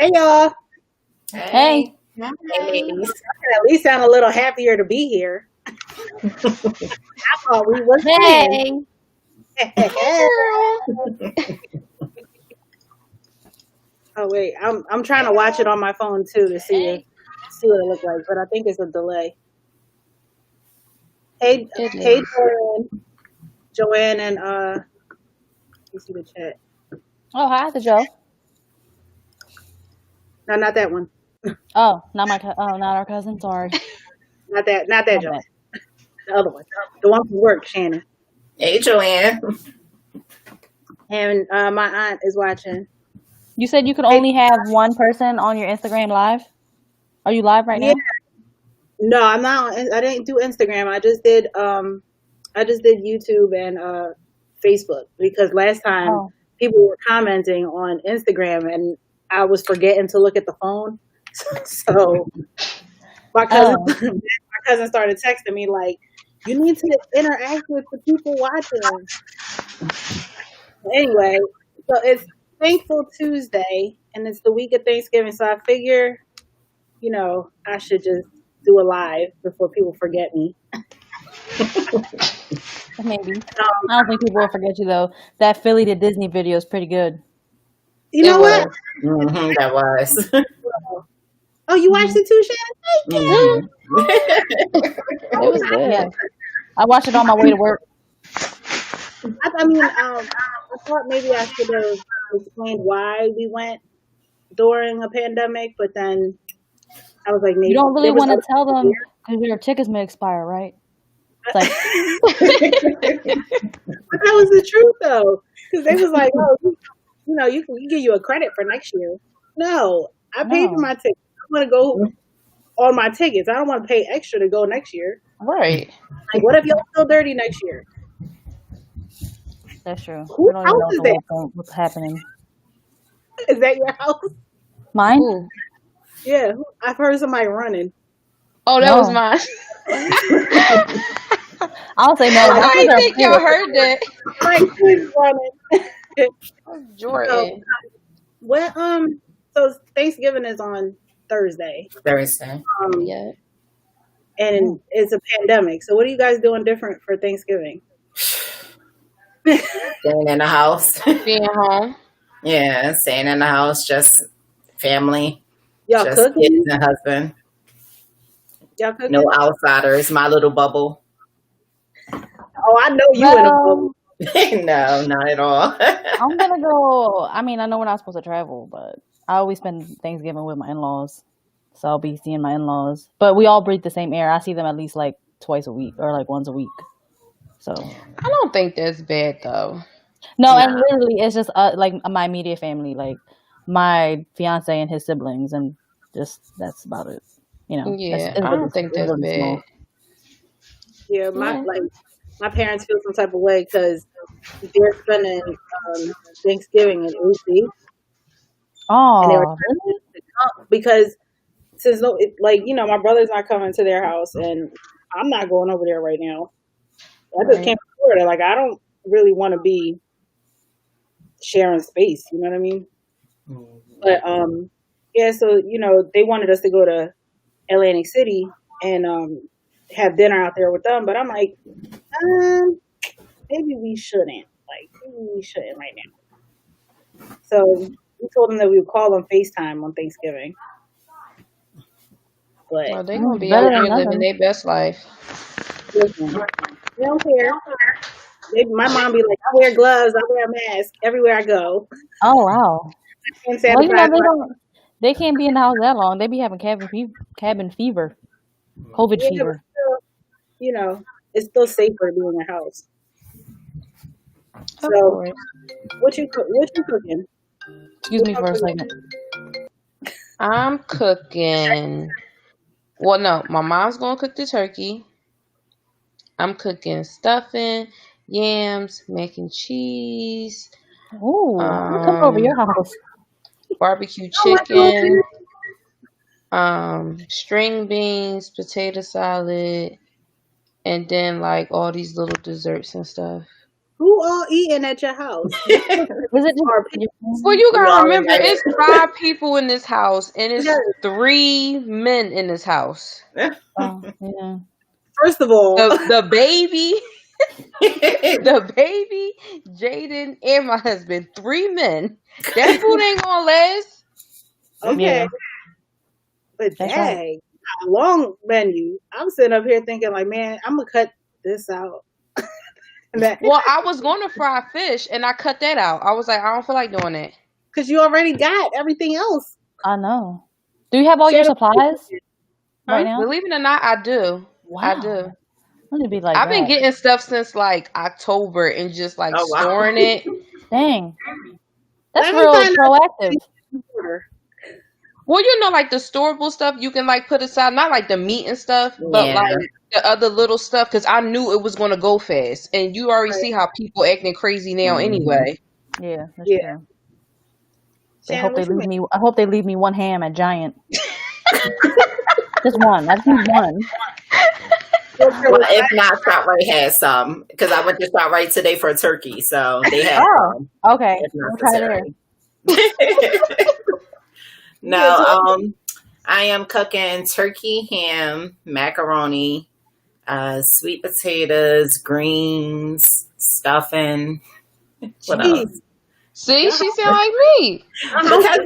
Hey y'all. Hey. Hey. Hey ladies. Hi. I can at least sound a little happier to be here. I thought we was friends. Hey. Hey, girl. Oh wait, I'm trying to watch it on my phone too to see what it look like, but I think it's a delay. Hey It hey is. Joanne and you see the chat. Oh, hi, the Joe. No, not that one. Oh, not our cousin. Sorry, Not that my Joanne. bad. The other one. The one from work, Shannon. Hey, Joanne. And my aunt is watching. You said you could Hey, only have one person on your Instagram live. Are you live right yeah. now? No, I'm not. I didn't do Instagram. I just did YouTube and Facebook because last time Oh. people were commenting on Instagram and I was forgetting to look at the phone. So my cousin Oh. my cousin started texting me like, "You need to interact with the people watching." Anyway, so it's Thankful Tuesday and it's the week of Thanksgiving, so I figure, I should just do a live before people forget me. Maybe. Um, I don't think people will forget you though. That Philly to Disney video is pretty good. you It know what? was. That was. Oh, you watched Hmm. it too, Shannon? Thank hmm you. Hmm. It was Yeah, good. I watched it on my way to work. I thought maybe I should have explained why we went during a pandemic, but then I was like, You maybe don't really there was want to other tell people them because your tickets may expire, right? It's like, here. But that was the truth though, because they was like, oh, we give you a credit for next year. No, I paid for no. my ticket. I want to go on my tickets. I don't want to pay extra to go next year. Right. Like, what if y'all feel dirty next year? That's true. We Whose don't even know house what is the that? whole point, what's happening. Is that your house? Mine? Who? Yeah, I've heard somebody running. Oh, that was No. mine. I'll say no. My I kids didn't are think big. y'all heard that. Like, who's running? So, Jordan. what? So Thanksgiving is on Thursday, Thursday. um, Yeah. Mm. and it's a pandemic. So, what are you guys doing different for Thanksgiving? Staying in the house. Being home. Yeah, staying in the house, just family, Y'all just kids cooking? and husband. Y'all No cooking? outsiders. My little bubble. Oh, I know you in a bubble. Well, No, not at all. I'm gonna go. I mean, I know we're not supposed to travel, but I always spend Thanksgiving with my in-laws, so I'll be seeing my in-laws. But we all breathe the same air. I see them at least like twice a week or like once a week. So I don't think that's bad though. no, and Nah. literally, it's just like my immediate family, like my fiance and his siblings, and just that's about it. That's Yeah, it's I really, don't think it's that's really bad. small. Yeah, Yeah. my parents feel some type of way because they're spending Thanksgiving in AC, and they were Oh, trying to really? get to come because since my brother's not coming to their house, and I'm not going over there right now. I just came Right. from Florida. Like, I don't really want to be sharing space. You know what I mean? But yeah. So they wanted us to go to Atlantic City and have dinner out there with them. But I'm like, maybe we shouldn't. Like, maybe we shouldn't right now. So we told them that we would call on FaceTime on Thanksgiving. But Well, they gonna It's be better out than here living nothing. their best life. listen, they don't care. My mom be like, I wear gloves, I wear a mask everywhere I go. Oh wow. Hand Well, sanitize my they can't be in the house that long. They be having cabin fever, COVID yeah, but fever. still, it's still safer to be in your house. Of So course. what you cooking? Excuse What me y'all for a cooking? second. I'm cooking. Well, no, my mom's gonna cook the turkey. I'm cooking stuffing, yams, mac and cheese, Ooh, I'm coming over um, your house. barbecue Oh my chicken, goodness. string beans, potato salad, and then like all these little desserts and stuff. Who all eating at your house? Was it just Well, you We gotta all remember, invited. it's 5 people in this house, and it's Yeah. 3 men in this house. oh, yeah. First of all, The baby, Jaden, and my husband. 3 men. That food ain't gonna last. okay, Yeah. but That's dang, right. a long menu. I'm sitting up here thinking like, man, I'm gonna cut this out. Well, I was gonna fry fish, and I cut that out. I was like, I don't feel like doing it. Because you already got everything else. I know. Do you have all your supplies right now? Believe it or not, I do. I Wow. do. Let me be like I've been that. getting stuff since like October and just like Oh, wow. storing it. Dang. That's Let me real find proactive. Order. Well, you know, like the storable stuff you can like put aside, not like the meat and stuff, but Yeah. like the other little stuff, because I knew it was going to go fast. And you already Right. see how people acting crazy now anyway. Yeah, that's Yeah. true. They Shannon, hope what they you leave me. I hope they leave me one ham at Giant. Just one. I just need one. Well, if not, ShopRite has some because I went to ShopRite today for a turkey, so they have Oh, some. okay. If We'll try there. necessary. No, I am cooking turkey, ham, macaroni, sweet potatoes, greens, stuffing. What Jeez. else? See, she sound like me. Because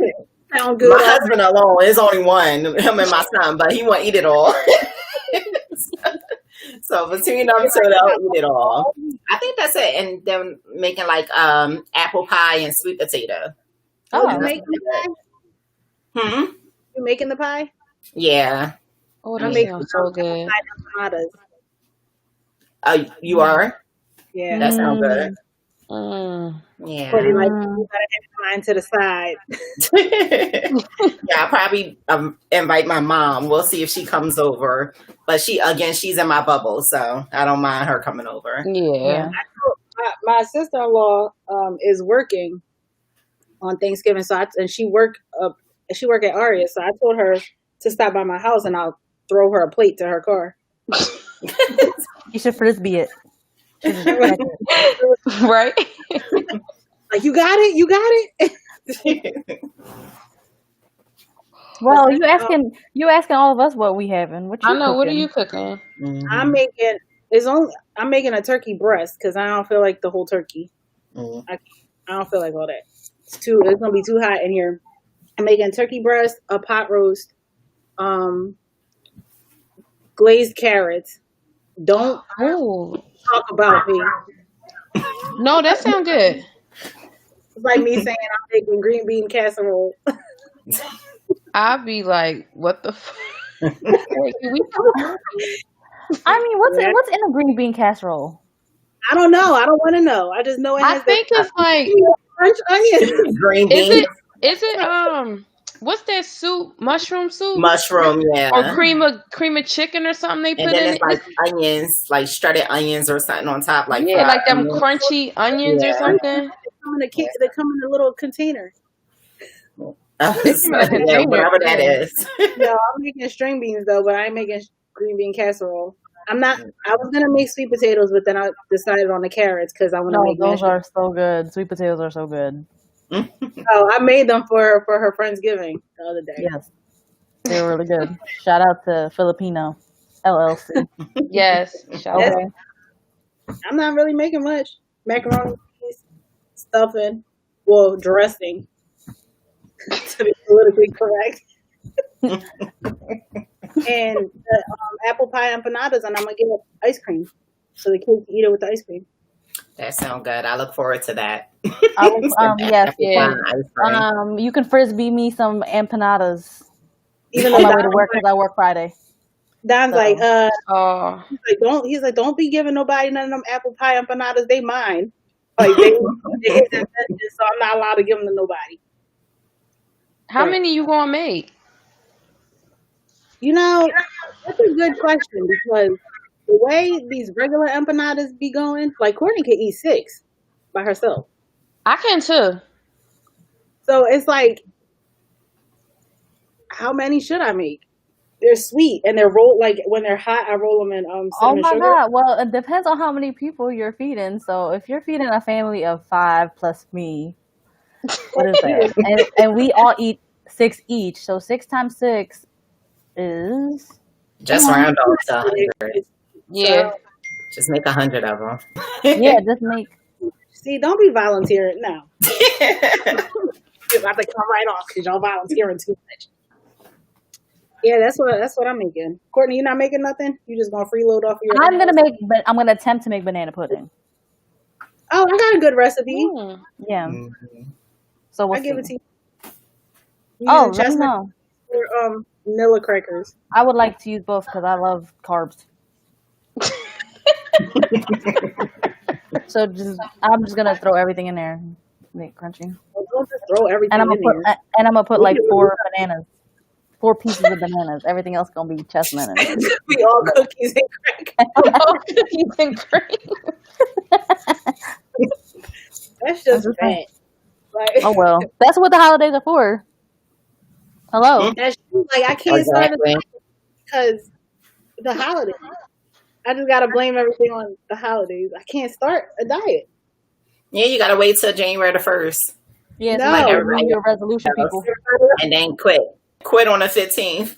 Sound good. my husband alone is only one, him and my son, but he won't eat it all. So between them two, they'll eat it all. I think that's it. And then making like apple pie and sweet potato. Oh, you Oh, making the pie? Hmm? You making the pie? Yeah. Oh, I that make sounds so good. empanadas. You are? Yeah. That sounds good. Mm. But Yeah. like, you gotta have mine to the side. Yeah, I'll probably invite my mom. We'll see if she comes over. But she's in my bubble, so I don't mind her coming over. Yeah. My sister-in-law is working on Thanksgiving, and she work at Aria. So I told her to stop by my house, and I'll throw her a plate to her car. you should frisbee it. Right? Like, you got it, you got it. Well, you asking all of us what we having. What you I know. What are cooking? you cooking? I'm making a turkey breast because I don't feel like the whole turkey. Mhm. I don't feel like all that. It's gonna be too hot in here. I'm making turkey breast, a pot roast, glazed carrots. Don't Oh, talk about me. no, that sounds good. It's like me saying I'm making green bean casserole. I'd be like, what the fuck? I mean, what's in a green bean casserole? I don't know. I don't want to know. I just know it I has think it's like, French onions. Green is beans, it what's that soup? Mushroom soup? mushroom, yeah. Or cream of chicken or something they And put then in it's it? like onions, like shredded onions or something on top, like Yeah, fried like them onions. crunchy onions or Yeah. something. They come in a little container. So, It's in a yeah, container, whatever that yeah. is. No, I'm making string beans though, but I ain't making green bean casserole. I'm not. I was gonna make sweet potatoes, but then I decided on the carrots because I want to No, make those mashed. are so good. Sweet potatoes are so good. Oh, I made them for her Friendsgiving the other day. Yes, they were really good. Shout out to Filipino LLC. Yes. Shout out. Okay. I'm not really making much. Macaroni, cheese, stuffing, well, dressing. To be politically correct. And the apple pie empanadas, and I'm gonna get ice cream so the kids can eat it with the ice cream. That sounds good. I look forward to that. I was, yes. Yeah. Ice cream. You can frisbee me some empanadas Even on though my way to work because I work Friday. Don's So. like, Oh, he's like, don't be giving nobody none of them apple pie empanadas. They mine. Like they his invention, so I'm not allowed to give them to nobody. how many you gonna make? You know, that's a good question because the way these regular empanadas be going, like Courtney could eat 6 by herself. I can too. So it's like, how many should I make? They're sweet and they're rolled like when they're hot. I roll them in Oh cinnamon my sugar. God. Well, it depends on how many people you're feeding. So if you're feeding a family of 5 plus me, what is that? And we all eat 6 each. So 6 times 6 is Just 200. round off to 100. Yeah. Just make 100 of them. Yeah, just make. See, don't be volunteering. No, you're about to come right off because y'all volunteering too much. Yeah, that's what I'm making. Courtney, you're not making nothing. You just gonna freeload off of your. I'm gonna attempt to make banana pudding. Oh, I got a good recipe. Mm. Yeah. Mm-hmm. So we'll I give it see. to you. You Oh, using let me chestnut know. or vanilla crackers? I would like to use both because I love carbs. So I'm just gonna throw everything in there, make it crunchy, Well, don't just throw everything and I'm gonna put like 4 pieces of bananas. Everything else gonna be chestnut. And We all cookies and crackers. Oh, cookies and cream. That's just bad. Like, oh well, that's what the holidays are for. Hello. that's like I can't start Exactly. it because the holidays. I just gotta blame everything on the holidays. I can't start a diet. Yeah, you gotta wait till January the 1st Yeah, No. so like New Year resolution, else. people. and then quit. Quit on the 15th.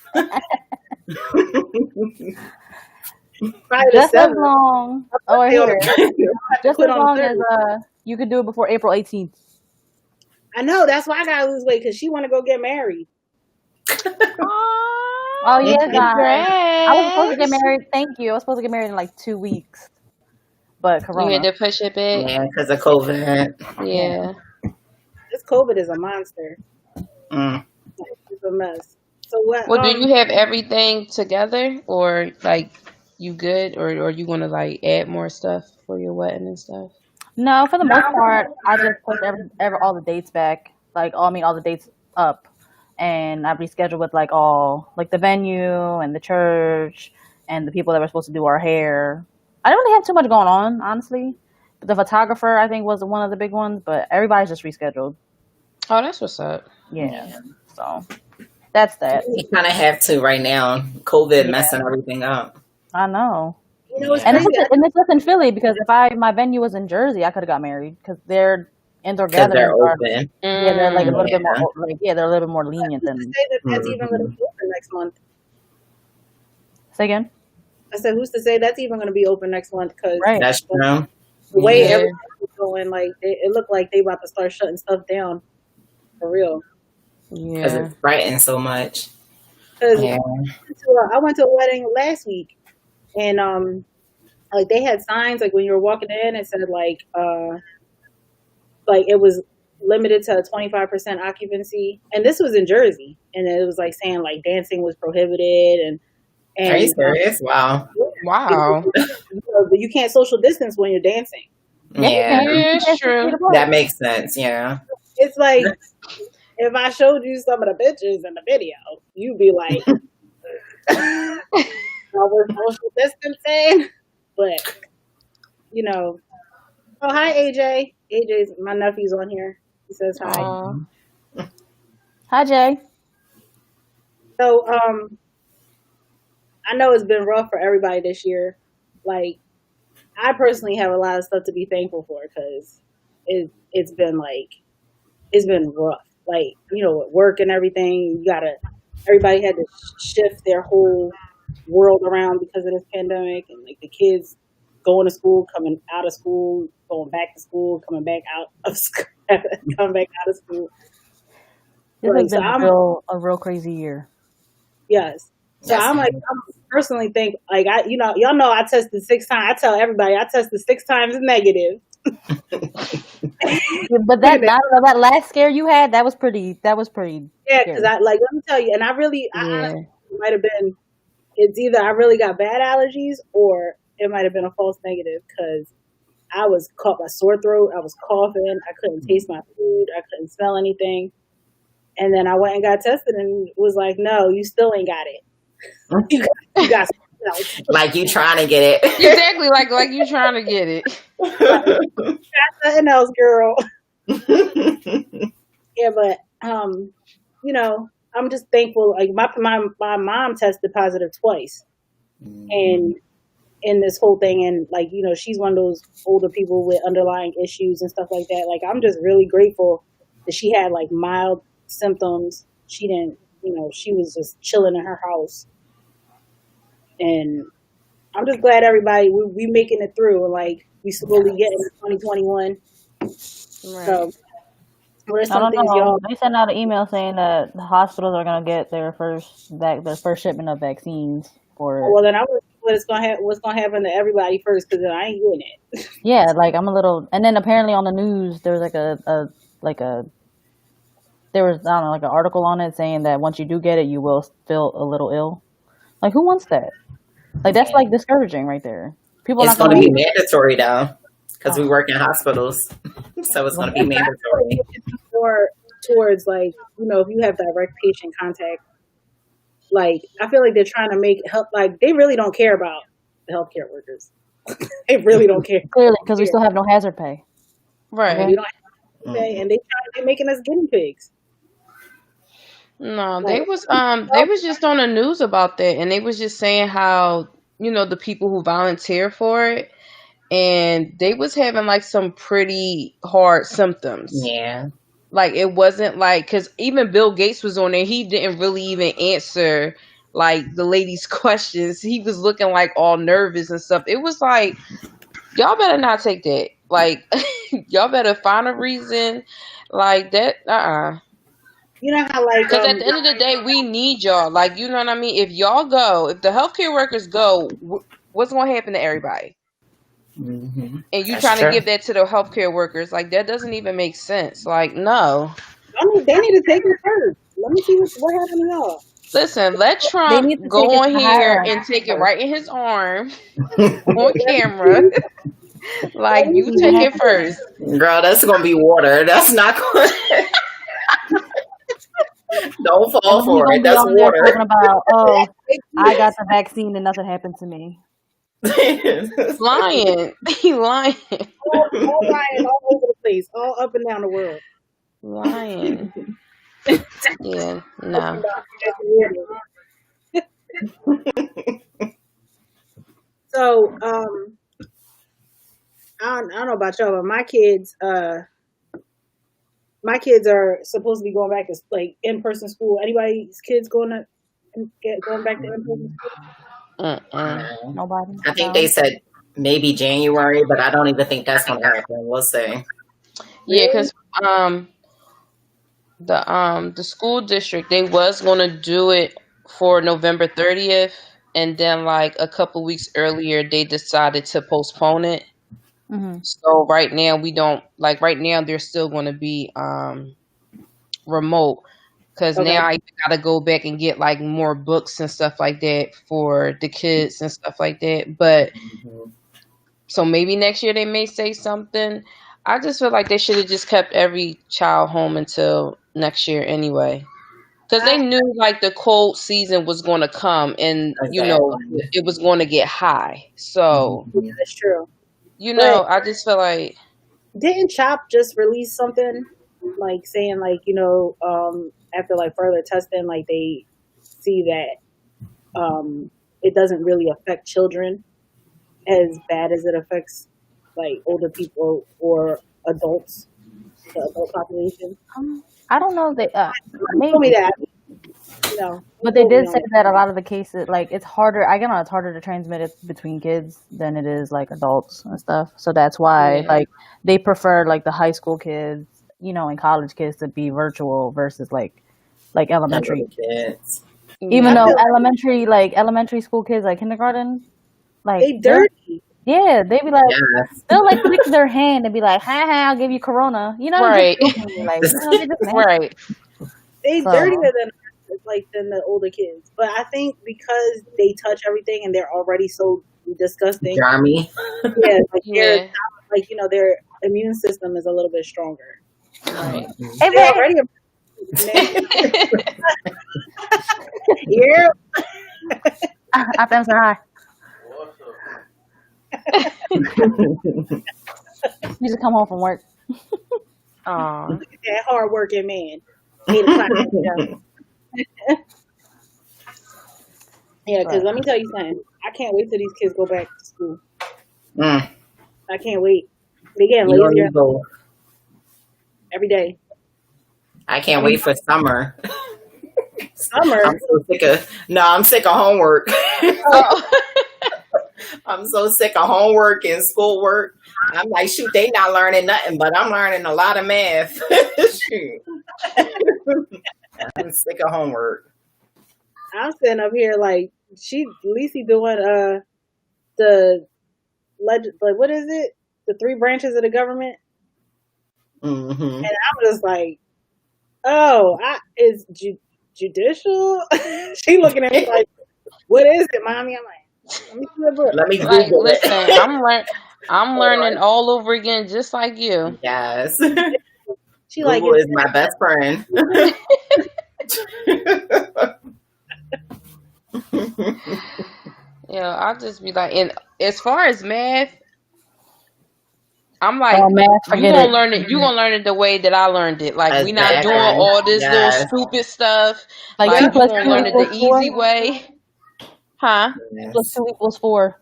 Probably Just the as 7th. long. Oh, I Birthday on hear. the 30th. Just Quit as on the long as 30th. you could do it before April 18th. I know that's why I gotta lose weight because she want to go get married. Oh yeah, guys. I was supposed to get Congrats. married. Thank you. I was supposed to get married in like 2 weeks, but You Corona. had to push it back. Yeah, because of COVID. Yeah. This COVID is a monster. Mm. It's a mess. So what? Well, do you have everything together, or like you good, or you want to like add more stuff for your wedding and stuff? No, for the most part, I just pushed all the dates back. Like, all the dates up, and I rescheduled with like all like the venue and the church and the people that were supposed to do our hair. I didn't really have too much going on, honestly. But the photographer, I think, was one of the big ones. But everybody's just rescheduled. Oh, that's what's up. Yeah. So that's that. You kind of have to right now. COVID Yeah. messing everything up. I know. You know, it's And crazy. it's just in Philly because if my venue was in Jersey, I could have got married because their indoor Because they're gatherings are. open. Yeah, they're like a little bit Yeah. more they're a little bit more lenient than. Who's to say that that's even going to Mhm. be open next month? Say again. I said, who's to say that's even going to be open next month? Because Right. That's true. the way Yeah. everything is going, like it looked like they about to start shutting stuff down for real. Because Yeah. it's brightened so much. Because Yeah. I went to a wedding last week, and like they had signs like when you were walking in, it said like it was limited to 25% occupancy, and this was in Jersey, and it was like saying like dancing was prohibited, and Are you serious? Wow. Wow. you can't social distance when you're dancing. Yeah, Yeah. Yeah, it's true. That makes sense. Yeah. It's like if I showed you some of the pictures in the video, you'd be like, "Well, we're social distancing," but you know. Oh, hi, AJ. AJ's my nephew's on here. He says hi. Aw. Hi, Jay. So, I know it's been rough for everybody this year. Like, I personally have a lot of stuff to be thankful for because it's been rough. Like, you know, with work and everything, everybody had to shift their whole world around because of this pandemic, and like the kids going to school, coming out of school, going back to school, coming back out of school, coming back out of school. This Right, has so been a real crazy year. Yes. So Yes. I'm personally think like y'all know I tested 6 times. I tell everybody I tested 6 times negative. But that last scare you had, that was pretty. Yeah, because scary. let me tell you, and I Yeah. honestly might have been. It's either I really got bad allergies or it might have been a false negative because I was caught my sore throat. I was coughing. I couldn't taste my food. I couldn't smell anything. And then I went and got tested and was like, "No, you still ain't got it. you got something else. Like you trying to get it. Exactly. Like you trying to get it. Nothing else, girl." Yeah, but you know, I'm just thankful. Like my mom tested positive twice, and in this whole thing, and like she's one of those older people with underlying issues and stuff like that. Like I'm just really grateful that she had like mild symptoms. She didn't, she was just chilling in her house, and I'm just glad everybody we making it through, and like we slowly getting to 2021. Right. So what are I some don't things know. y'all? They sent out an email saying that the hospitals are gonna get their first shipment of vaccines for it. Well, then I was what's gonna happen to everybody first, because then I ain't doing it. Yeah, like I'm a little. And then apparently on the news there was there was, I don't know, like an article on it saying that once you do get it, you will feel a little ill. Like who wants that? Like that's like discouraging right there. People It's are not going to gonna. be mandatory though, because we work in hospitals, so it's going to be mandatory. More towards like if you have direct patient contact, like I feel like they're trying to make help. Like they really don't care about the healthcare workers. They really don't care. Clearly, because we still have no hazard pay. Right. We don't have to pay, and they're making us guinea pigs. No, they was just on the news about that, and they was just saying how the people who volunteer for it, and they was having like some pretty hard symptoms. Yeah. Like it wasn't like, because even Bill Gates was on there, he didn't really even answer like the lady's questions. He was looking like all nervous and stuff. It was like, y'all better not take that. Like y'all better find a reason like that. You know how like Because at the end of the day, we need y'all. Like, you know what I mean? If y'all go, if the healthcare workers go, what's going to happen to everybody? Mm-hmm. And you That's trying true. to give that to the healthcare workers? Like, that doesn't even make sense. Like, no. they need to take it first. Let me see what happened to y'all. Listen, let They Trump need to go take it on to here higher and take it first. right in his arm on camera. Like, you take it first. Girl, that's going to be water. That's not going to... Don't fall for it. That's on there water. talking about, oh, I got the vaccine and nothing happened to me. Lying. He lying. All lying all over the place, all up and down the world. Lying. Yeah, no. So, I don't know about y'all, but my kids are supposed to be going back to like in-person school. Anybody's kids going back to in-person school? Nobody. I think they said maybe January, but I don't even think that's going to happen. We'll see. Yeah, because the school district, they was going to do it for November 30th, and then like a couple weeks earlier they decided to postpone it. Mm-hmm. So right now right now they're still going to be remote, because now I got to go back and get like more books and stuff like that for the kids and stuff like that. But so maybe next year they may say something. I just feel like they should have just kept every child home until next year anyway. Because they knew like the cold season was going to come, and it was going to get high. So that's true. I just feel like, didn't CHOP just release something like saying like after like further testing, like they see that it doesn't really affect children as bad as it affects like older people or adults, the adult population. I don't know if they maybe. Told me that. But they did say that a lot of the cases, like it's harder. I get on. It's harder to transmit it between kids than it is like adults and stuff. So that's why like they prefer like the high school kids, and college kids to be virtual versus like elementary kids. Even though elementary school kids, like kindergarten, like they dirty. Yeah, they be like, they'll like lick their hand and be like, "Ha ha, I'll give you Corona," right? Like, right. They dirtier than the older kids, but I think because they touch everything and they're already so disgusting, Jeremy. Their immune system is a little bit stronger. Right. They're already. Yeah. I'm sorry. You just come home from work. Look at that hard working man. 8 o'clock. Yeah, because let me tell you something. I can't wait till these kids go back to school. Mm. I can't wait. They getting You don't lazier need to- every day. I can't wait for summer. Summer. I'm sick of homework. Oh. I'm so sick of homework and schoolwork. I'm like, shoot, they not learning nothing, but I'm learning a lot of math. Shoot. I'm sick of homework. I'm sitting up here like Lacey doing what is it? The 3 branches of the government. Mm-hmm. And I'm just like, oh, is judicial? She looking at me like, what is it, mommy? I'm like, let me see the book. Let me Like, Google listen, it. I'm learning all over again, just like you. Yes. She like, Google is my best friend. Yeah, I'll just be like, and as far as math, I'm like, math, you forget gonna it. learn it. You gonna learn it the way that I learned it. Like we not Exactly. doing all this Yes. little stupid stuff. Like Like 2 you plus gonna 2 learn it the equals 4. easy way, huh? 2 plus 2 equals 4.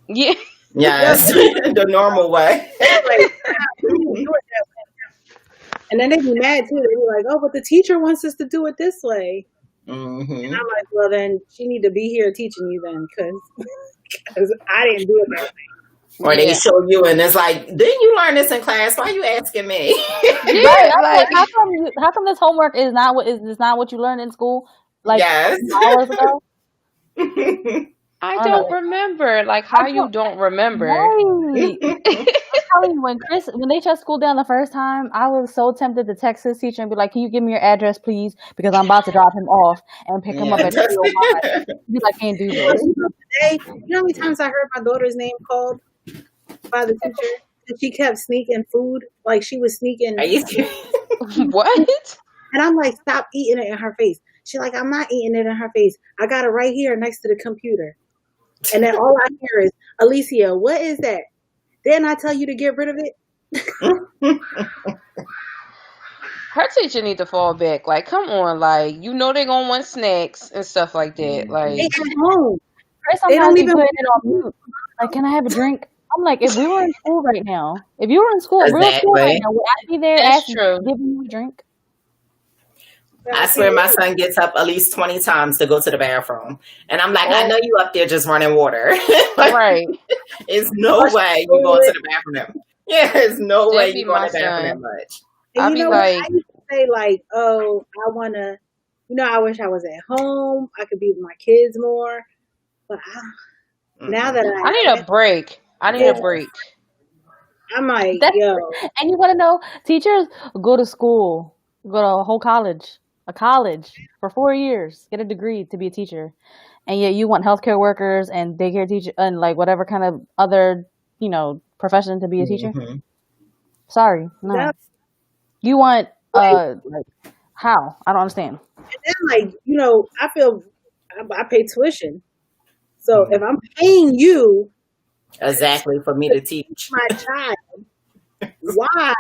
Yeah. Yes. The normal way. And then they be mad too. They be like, oh, but the teacher wants us to do it this way. Mm-hmm. And I'm like, well, then she need to be here teaching you then, because I didn't do it that way. Or they show you and it's like, didn't you learn this in class? Why are you asking me? Yeah, Right. like How come this homework is not what you learned in school? Like Yes. hours ago. I don't remember. Like how you don't remember? Right. I'm telling you, when they shut school down the first time, I was so tempted to text his teacher and be like, "Can you give me your address, please? Because I'm about to drop him off and pick him up at 3:05." He's like, "Can't do this." Today, you know how many times I heard my daughter's name called by the teacher? And she kept sneaking food, like she was sneaking. What? And I'm like, stop eating it in her face. She's like, I'm not eating it in her face. I got it right here next to the computer. And then all I hear is, Alicia, what is that? Didn't I tell you to get rid of it? Her teacher need to fall back. Like, come on, like you know they gonna want snacks and stuff like that. Like they at home. They don't even put it on mute. Like, can I have a drink? I'm like, if we were in school right now, real school right now, would I be there giving you a drink? I swear my son gets up at least 20 times to go to the bathroom. And I'm like, I know you up there just running water. Like, right. It's no way you going to the bathroom. Yeah, there's no way you going to the bathroom that much. And you know what? I used to say like, oh, I want to, I wish I was at home. I could be with my kids more. But now that I need a break. I'm like, yo. And you want to know, teachers go to school, go to a whole college for 4 years, get a degree to be a teacher. And yet you want healthcare workers and daycare teacher and like whatever kind of other, profession to be a teacher. Mm-hmm. Sorry. No. You want, like, how? I don't understand. And then I feel I pay tuition. So if I'm paying you exactly for me to teach my child, why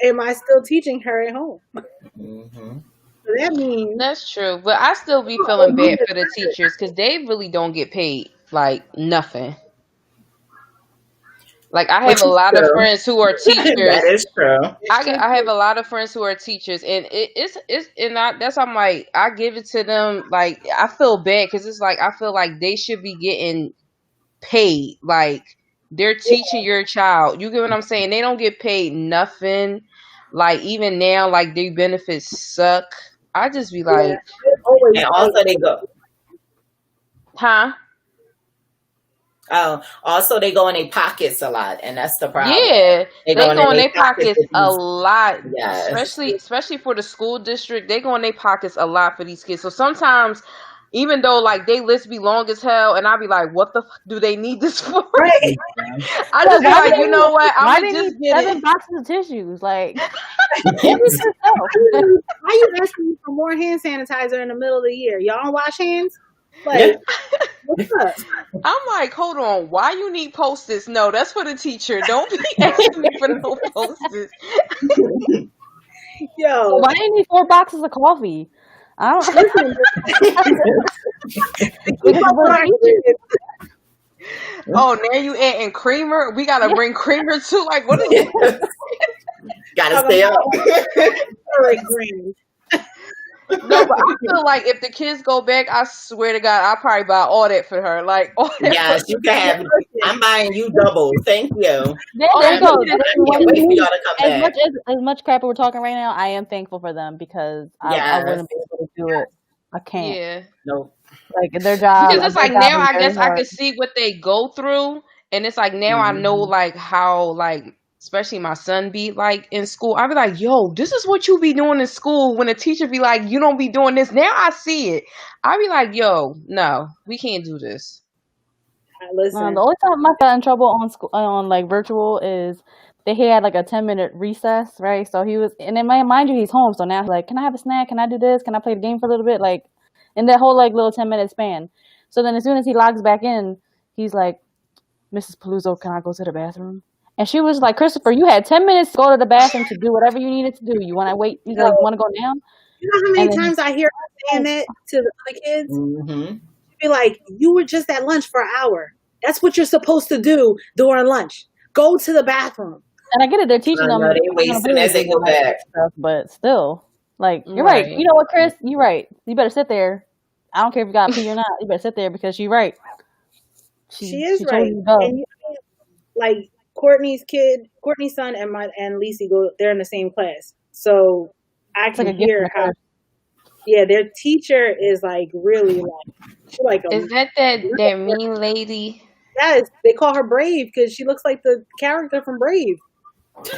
am I still teaching her at home? Mm-hmm. So that means that's true, but I still be feeling bad for the teachers because they really don't get paid like nothing. Like I have a lot of friends who are teachers. That is true. I have a lot of friends who are teachers, and that's why I'm like I give it to them. Like I feel bad because it's like I feel like they should be getting paid. Like they're teaching your child. You get what I'm saying? They don't get paid nothing. Like even now, like their benefits suck. I just be like, and also they go, huh? Oh, also they go in their pockets a lot, and that's the problem. Yeah, they go in their pockets a lot. Yes. Especially for the school district, they go in their pockets a lot for these kids. So sometimes, even though like they list be long as hell, and I be like, what the fuck do they need this for? Right. I just be like, you know what? I'm gonna just get 7 boxes of tissues. Like, why you asking me for more hand sanitizer in the middle of the year? Y'all don't wash hands? Like, what's up? I'm like, hold on, why you need Post-its? No, that's for the teacher. Don't be asking me for no Post-its. Yo, Why do you need 4 boxes of coffee? I don't. listen, Oh, now you adding creamer? We gotta bring creamer too. Like, what is it? Gotta stay up. green. No, but I feel like if the kids go back, I swear to God, I'll probably buy all that for her. Like, all that. Yes, you can have. I'm buying you double. Thank you. There I you go. can't wait for y'all to come As back. as much crap we're talking right now, I am thankful for them because I Yes. wouldn't be able to do it. I can't. Yeah. No. Like their job. Because it's their like job now is I very guess I hard. can see what they go through, and it's like now I know like how like especially my son be like in school. I be like, yo, this is what you be doing in school when a teacher be like, you don't be doing this. Now I see it. I be like, yo, no, we can't do this. Listen, The only time I got in trouble on school on like virtual is they had like a 10-minute recess, right? So he was, and then mind you, he's home, so now he's like, can I have a snack? Can I do this? Can I play the game for a little bit? Like in that whole like little 10-minute span. So then as soon as he logs back in, he's like, Mrs. Paluzzo, can I go to the bathroom? And she was like, Christopher, you had 10 minutes to go to the bathroom to do whatever you needed to do. You want to wait? You like want to go now? you know how many times I hear her saying that to the other kids? She'd be like, you were just at lunch for an hour. That's what you're supposed to do during lunch. Go to the bathroom. And I get it, they're teaching them. They wasting as they go back. Stuff, but still, like, you're right. You know what, Chris? You're right. You better sit there. I don't care if you got pee or not. You better sit there because you're right. She is right. And you know, like Courtney's son and Lacey they're in the same class. So I can hear how their teacher is like really like is that mean lady? Yes, they call her Brave because she looks like the character from Brave.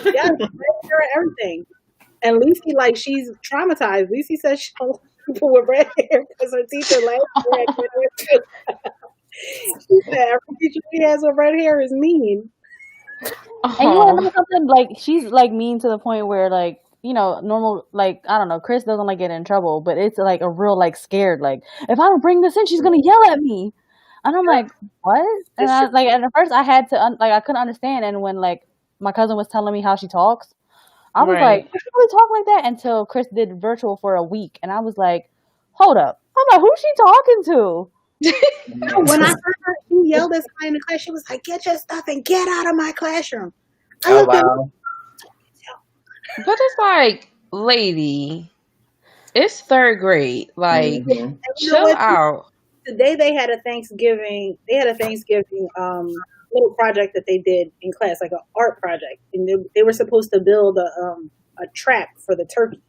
Yes, everything. And Lacey, like, she's traumatized. Lacey says she don't like people with red hair because her teacher last year had red hair. She said every teacher she has with red hair is mean. And you want to know something? Like, she's like mean to the point where like, you know, normal, like, I don't know, Chris doesn't like get in trouble, but it's like a real like scared, like, if I don't bring this in, she's gonna yell at me. And I'm like, what? And I like, at first I had to I couldn't understand. And when like my cousin was telling me how she talks, I was like, does she really talk like that? Until Chris did virtual for a week, and I was like, hold up, I'm like, who's she talking to? When I heard her, she yelled at somebody in the class. She was like, "Get your stuff and get out of my classroom." Oh wow! But it's like, lady, it's 3rd grade. Like, chill out. Today they had a Thanksgiving. Little project that they did in class, like an art project, and they were supposed to build a trap for the turkey.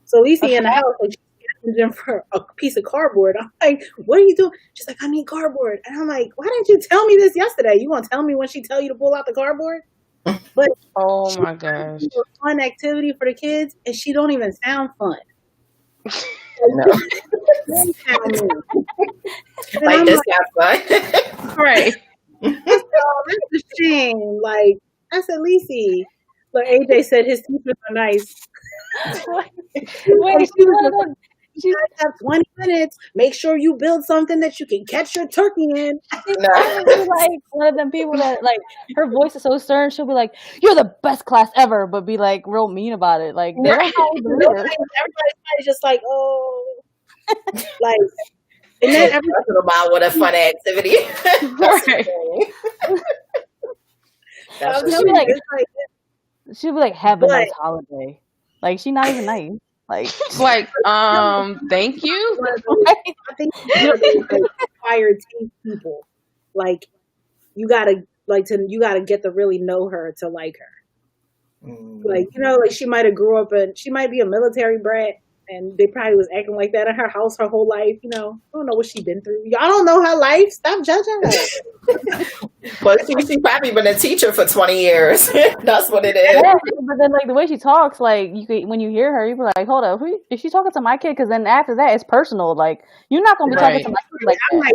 So Lacey in the house, like, she's asking for a piece of cardboard. I'm like, what are you doing? She's like, I need cardboard. And I'm like, why didn't you tell me this yesterday? You gonna tell me when she tell you to pull out the cardboard? But oh my gosh, a fun activity for the kids, and she don't even sound fun. Like this got fun, right? That's a shame. Like, I said, Lacey. But AJ said his teachers are nice. Wait, you guys have 20 minutes. Make sure you build something that you can catch your turkey in. Like one of them people that like her voice is so stern. She'll be like, "You're the best class ever," but be like real mean about it. Like everybody's just like, oh, like. And then everybody's about what a fun activity. She'll be like, have a nice holiday. Like, she's not even nice. Like, thank you. I think inspired people. Like, you gotta get to really know her to like her. Like, you know, like she might have grew up she might be a military brat. And they probably was acting like that in her house her whole life, you know. I don't know what she been through. Y'all don't know her life. Stop judging her. But she probably been a teacher for 20 years. That's what it is. Yeah, but then like the way she talks, like when you hear her, you be like, hold up, is she talking to my kid? Because then after that, it's personal. Like, you're not gonna be talking to my kid like that,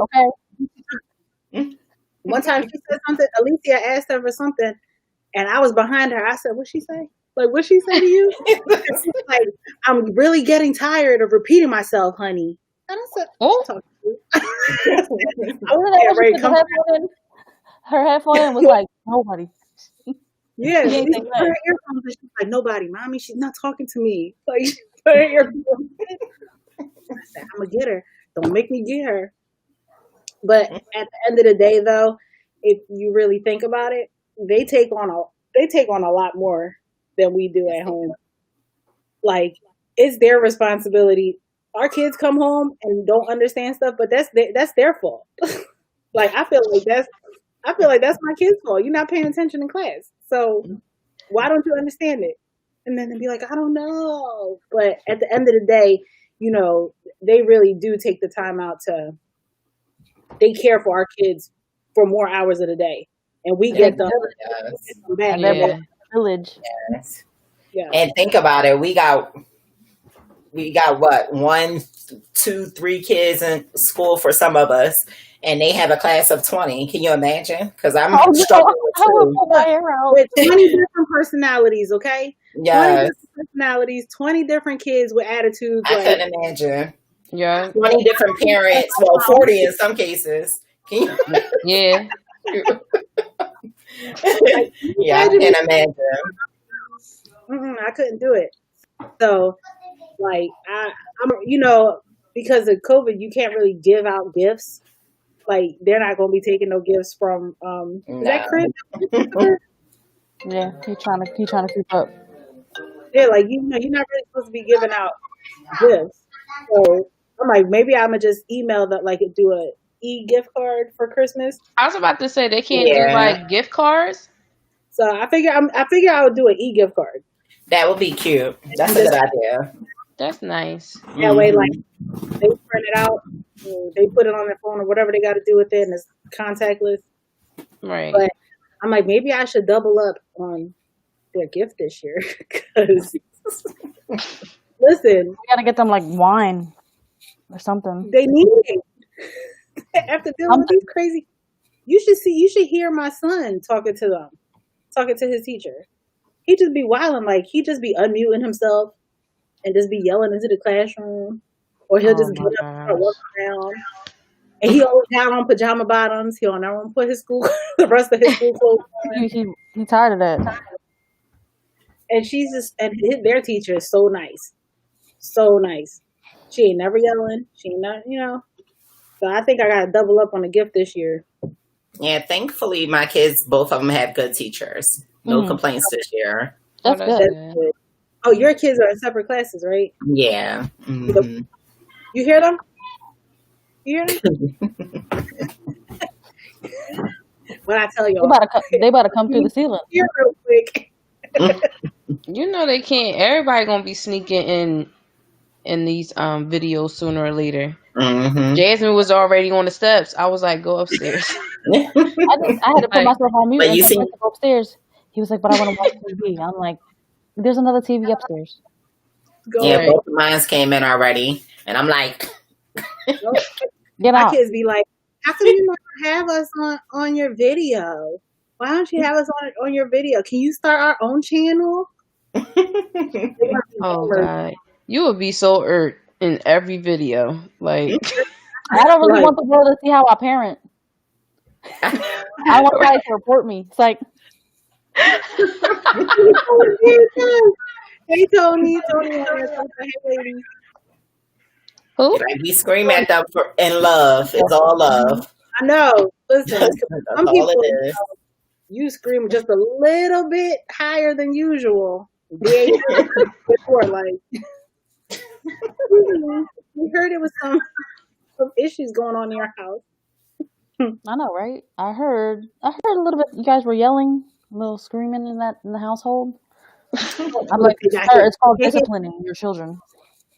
okay? One time she said something. Alicia asked her for something, and I was behind her. I said, "What'd she say?" Like, what'd she say to you? Like, I'm really getting tired of repeating myself, honey. And I said, "Oh." Her headphone was like, nobody. Yeah, She ain't she's say put her nothing. earphones and she's like, nobody, mommy, she's not talking to me. Like, put her earphones. I said, I'm gonna get her. Don't make me get her. But at the end of the day, though, if you really think about it, they take on a lot more than we do at home. Like, it's their responsibility. Our kids come home and don't understand stuff, but that's their fault. Like, I feel like that's my kid's fault. You're not paying attention in class, so why don't you understand it? And then they'd be like, I don't know. But at the end of the day, they really do take the time out to they care for our kids for more hours of the day, and we Yeah, get them Yes. back. and they're Yeah. village. Yes. Yeah. And think about it. We got what, 1, 2, 3 kids in school for some of us, and they have a class of 20. Can you imagine? Because I'm Oh no, struggling with I will 2. pull my hair out. With 20 different personalities, okay? 20 Yes, different personalities, 20 different kids with attitudes. I Like, couldn't imagine. Yeah. 20 different parents. Well, 40 in some cases. Can you? Yeah. Yeah, I imagine can't imagine. I couldn't do it. So, like, I'm, because of COVID, you can't really give out gifts. Like, they're not going to be taking no gifts from, is that No. Chris? Yeah, he trying to keep up. Yeah, like, you're not really supposed to be giving out gifts. So, I'm like, maybe I'm going to just email that, like, do a e-gift card for Christmas. I was about to say they can't do Yeah, like gift cards. So I figure I would do an e-gift card. that would be cute. That's a good idea. That's nice. That way, Mhm. like, they print it out, they put it on their phone or whatever they got to do with it, and it's contactless. Right. But I'm like, maybe I should double up on their gift this year because listen, We gotta get them like wine or something. they need it after dealing with these crazy. You should hear my son talking to his teacher. He just be wilding, like he just be unmuting himself and just be yelling into the classroom, or he'll just get up and start walking around. And he always down on pajama bottoms. He'll never put the rest of his school clothes on. He tired of that. And their teacher is so nice. So nice. She ain't never yelling. She ain't not. So I think I got to double up on the gift this year. Yeah, thankfully my kids, both of them have good teachers. No complaints this year. That's Oh, good. That's good. Oh, your kids are in separate classes, right? Yeah. Mhm. You hear them? You hear them? What I tell y'all, They about to come through the ceiling. hear real quick. You know they can't. Everybody gonna be sneaking in these videos sooner or later. Mhm. Jasmine was already on the steps. I was like, go upstairs. I had to put myself on mute But and you so I see- went to go upstairs. He was like, but I want to watch TV. I'm like, there's another TV upstairs. Go Yeah, ahead. both of mine came in already, and I'm like, Get My out. kids be like, how come you not have us on your video? Why don't you have us on your video? Can you start our own channel? Oh God, you would be so irked in every video. Like, I don't really want the world to see how I parent. I want guys to report me. It's like, Hey Tony, hey lady. who? like we scream at them in love. It's all love. I know. Listen, That's some all people, it is. you scream just a little bit higher than usual. Before, like, we heard it was some issues going on in your house. I know, right? I heard a little bit. You guys were yelling, a little screaming in the household. I'm like, it's called disciplining your children.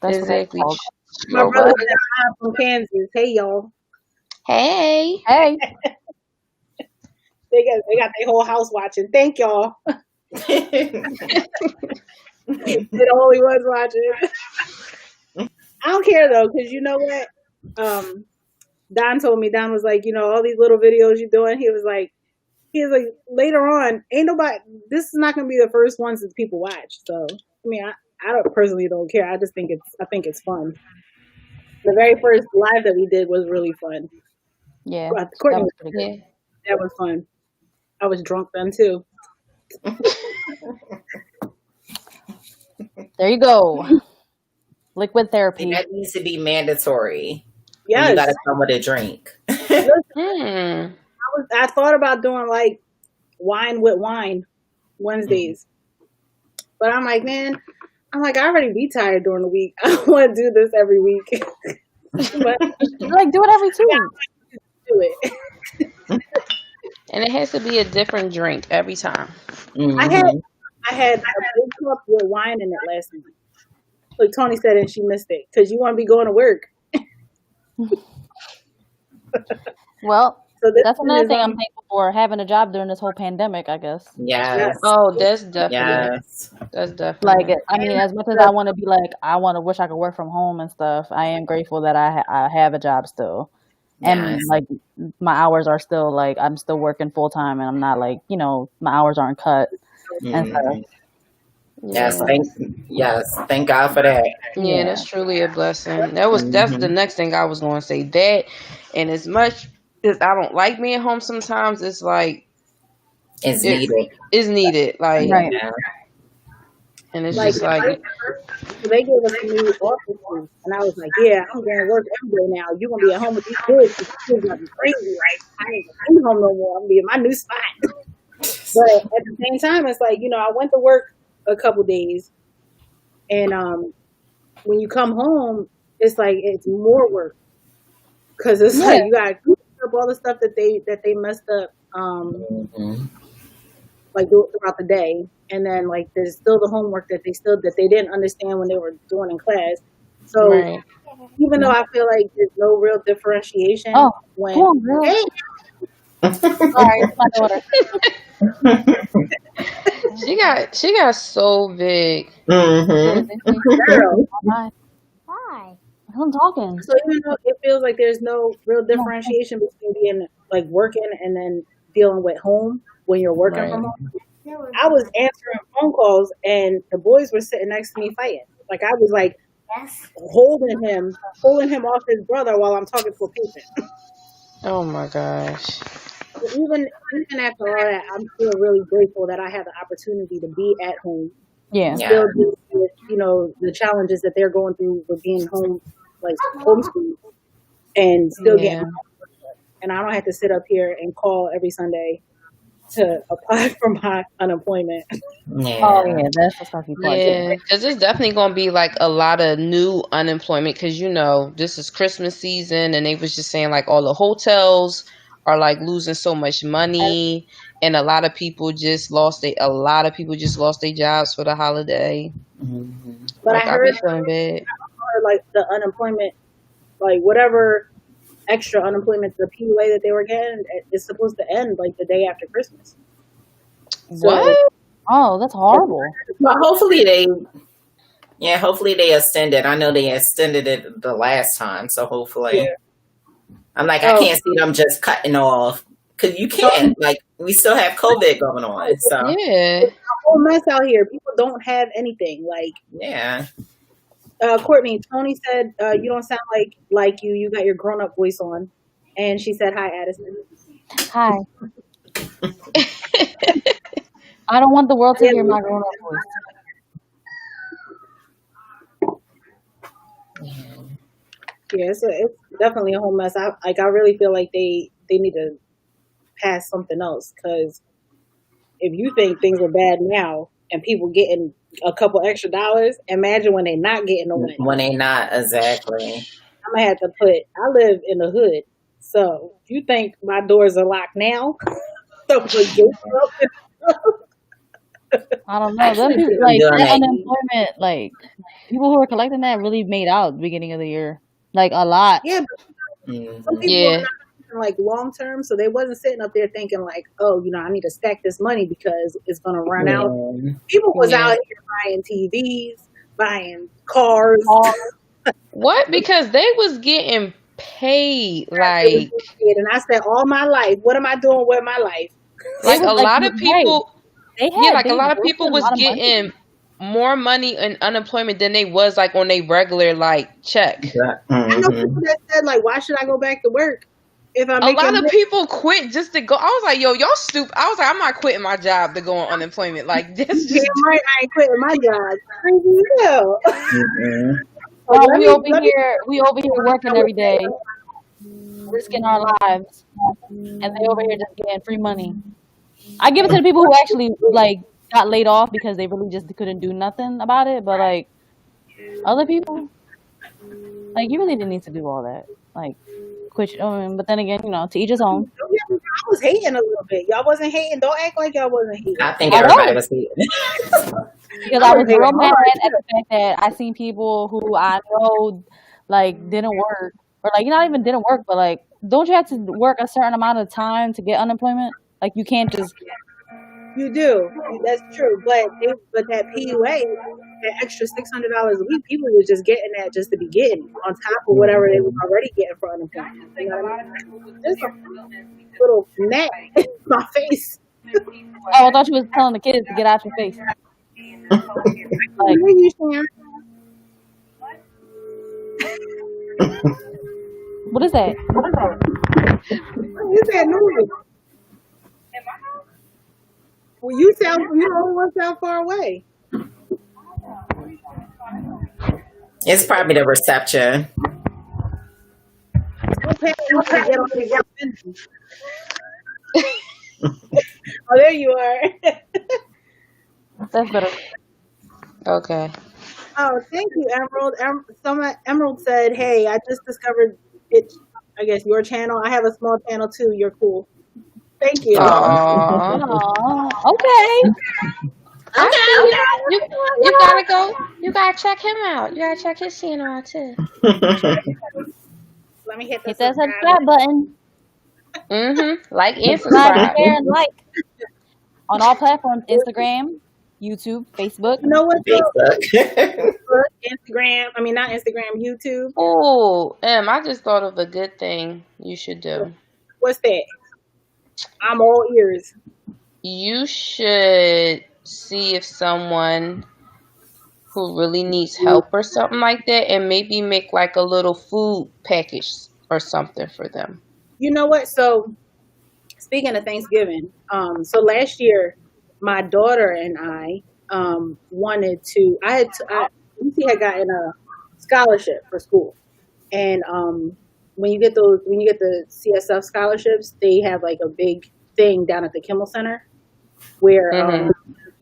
That's Exactly. what it's My brother from Kansas. Hey y'all. Hey. called. Hey, They got their whole house watching. Thank y'all. They're the only ones watching. I don't care though, because you know what? Don told me, Don was like, all these little videos you're doing, he was like, later on, ain't nobody, this is not going to be the first ones that people watch. So, I mean, I don't personally don't care. I just think it's fun. The very first live that we did was really fun. yeah, Courtney, that was pretty good. Yeah. that was fun. I was drunk then too. There you go. Liquid And therapy. that needs to be mandatory. Yes. You gotta come with a drink. I thought about doing like wine with wine Wednesdays, but I'm like, man, I already be tired during the week. I don't want to do this every week. But Like, do it every 2 weeks. do it. And it has to be a different drink every time. I had a big cup with wine in it last night. Like Tony said, and she missed it because you want to be going to work. Well, So this that's one another is thing I'm thankful for, having a job during this whole pandemic, I guess. Yes. Oh, that's definitely. Yes. That's definitely. Like, I mean, as much as I want to be like, I want to wish I could work from home and stuff, I am grateful that I have a job still. And Yes. like, my hours are still like, I'm still working full time, and I'm not like, my hours aren't cut and stuff. Mhm. Yes. Thank God for that. Yeah, that's truly a blessing. That's the next thing I was going to say. That, and as much as I don't like being home sometimes, it's like It's needed. it's needed. Like, Right. Yeah. and it's like just like, they gave us a new office space, and I was like, yeah, I'm going to work every day now. You're going to be at home with these kids. These kids going to be crazy. Like, I ain't going to be home no more. I'm going to be in my new spot. But at the same time, it's like, I went to work a couple days, and when you come home, it's like it's more work because it's like you got to clean up all the stuff that they messed up, like throughout the day, and then like there's still the homework that they didn't understand when they were doing in class. So right. even though I feel like there's no real differentiation when Come on, girl. hey, Sorry, it's my daughter. She got so big. girl. Hi. I'm talking. So even though it feels like there's no real differentiation between being like working and then dealing with home when you're working Right. from home, I was answering phone calls and the boys were sitting next to me fighting. Like I was like holding him off his brother while I'm talking to a patient. Oh my gosh. But even after all that, I'm still really grateful that I have the opportunity to be at home. Yeah. Yeah. Still deal with, the challenges that they're going through with being home, like homeschooled, and still getting my homework done. And I don't have to sit up here and call every Sunday to apply for my unemployment. Yeah. Oh yeah, that's the stuff you part. Yeah, because it's definitely going to be like a lot of new unemployment because, this is Christmas season and they was just saying like all the hotels are like losing so much money and a lot of people just lost their jobs for the holiday. But Like, I I be heard feeling bad. like the unemployment, like whatever extra unemployment, the PUA that they were getting, is supposed to end like the day after Christmas. So, What? Oh, that's horrible. Well, hopefully they extend it. I know they extended it the last time, so hopefully. Yeah. I'm like, I can't see them just cutting off because you can't. Like, we still have COVID going on, so Yeah. It's a whole mess out here. People don't have anything. Like, yeah. Courtney, Tony said, you don't sound like you. You got your grown up voice on. And she said, hi, Addison. Hi. I don't want the world to hear my grown up voice. Yeah, it's definitely a whole mess. I really feel like they need to pass something else, because if you think things are bad now and people getting a couple extra dollars, imagine when they're not getting no money. When they not, exactly. I'm gonna have to I live in the hood, so if you think my doors are locked now, don't forget. I don't know. Actually, Them people, people like doing that that. unemployment, like people who were collecting that really made out at the beginning of the year, like a lot. Yeah, but some people Yeah. are not thinking, like long term, so they wasn't sitting up there thinking like, oh, I need to stack this money because it's gonna run out. People was Yeah. out here buying TVs, buying cars. What? Because they was getting paid. Like And I said, all my life, what am I doing with my life? a was, lot of right. people. They Yeah, had like a they lot of worked people a was lot of money. getting more money in unemployment than they was like on a regular like check. I know people that said like, why should I go back to work? if I'm A making lot of more, people quit just to go. I was like, yo, y'all stupid. I was like, I'm not quitting my job to go on unemployment. Like, that's damn just. right I ain't quitting my job. Crazy as hell. Mm-mm. Like, Well, let we me over here working every day, risking our lives, and they over here just getting free money. I give it to the people who actually like got laid off because they really just couldn't do nothing about it. But like other people, like you really didn't need to do all that. Like quit. But then again, to each his own. I was hating a little bit. Y'all wasn't hating. Don't act like y'all wasn't hating. I think I everybody know. was hating. Because I was real mad at the fact that I seen people who I know like didn't work, or like not even didn't work, but like don't you have to work a certain amount of time to get unemployment? Like you can't just. You do. That's true. But that PUA, that extra $600 a week, people was just getting that just to be getting on top of whatever they was already getting for unemployment. You know what I mean? Just a little gnat in my face. Oh, I thought you was telling the kids to get out your face. Like, What you saying? what is that? You said no. Well, you only one sound far away. It's probably the reception. Oh, there you are. That's better. Okay. Oh, thank you, Emerald. Emerald said, "Hey, I just discovered it. I guess your channel. I have a small channel too. You're cool. Thank you." Aww. Aw, okay. You gotta go. You gotta check him out. You gotta check his channel out too. Let me hit Hit the that subscribe button. Like and Subscribe, subscribe. share, and like on all platforms: Instagram, YouTube, Facebook. You know what? Facebook. Instagram. I mean, not Instagram. YouTube. Oh, I just thought of a good thing you should do. What's that? I'm all ears. You should see if someone who really needs help or something like that, and maybe make like a little food package or something for them. You know what? So, speaking of Thanksgiving, so last year, my daughter and I wanted to. Lucy had gotten a scholarship for school, and when you get the CSF scholarships, they have like a big thing down at the Kimmel Center where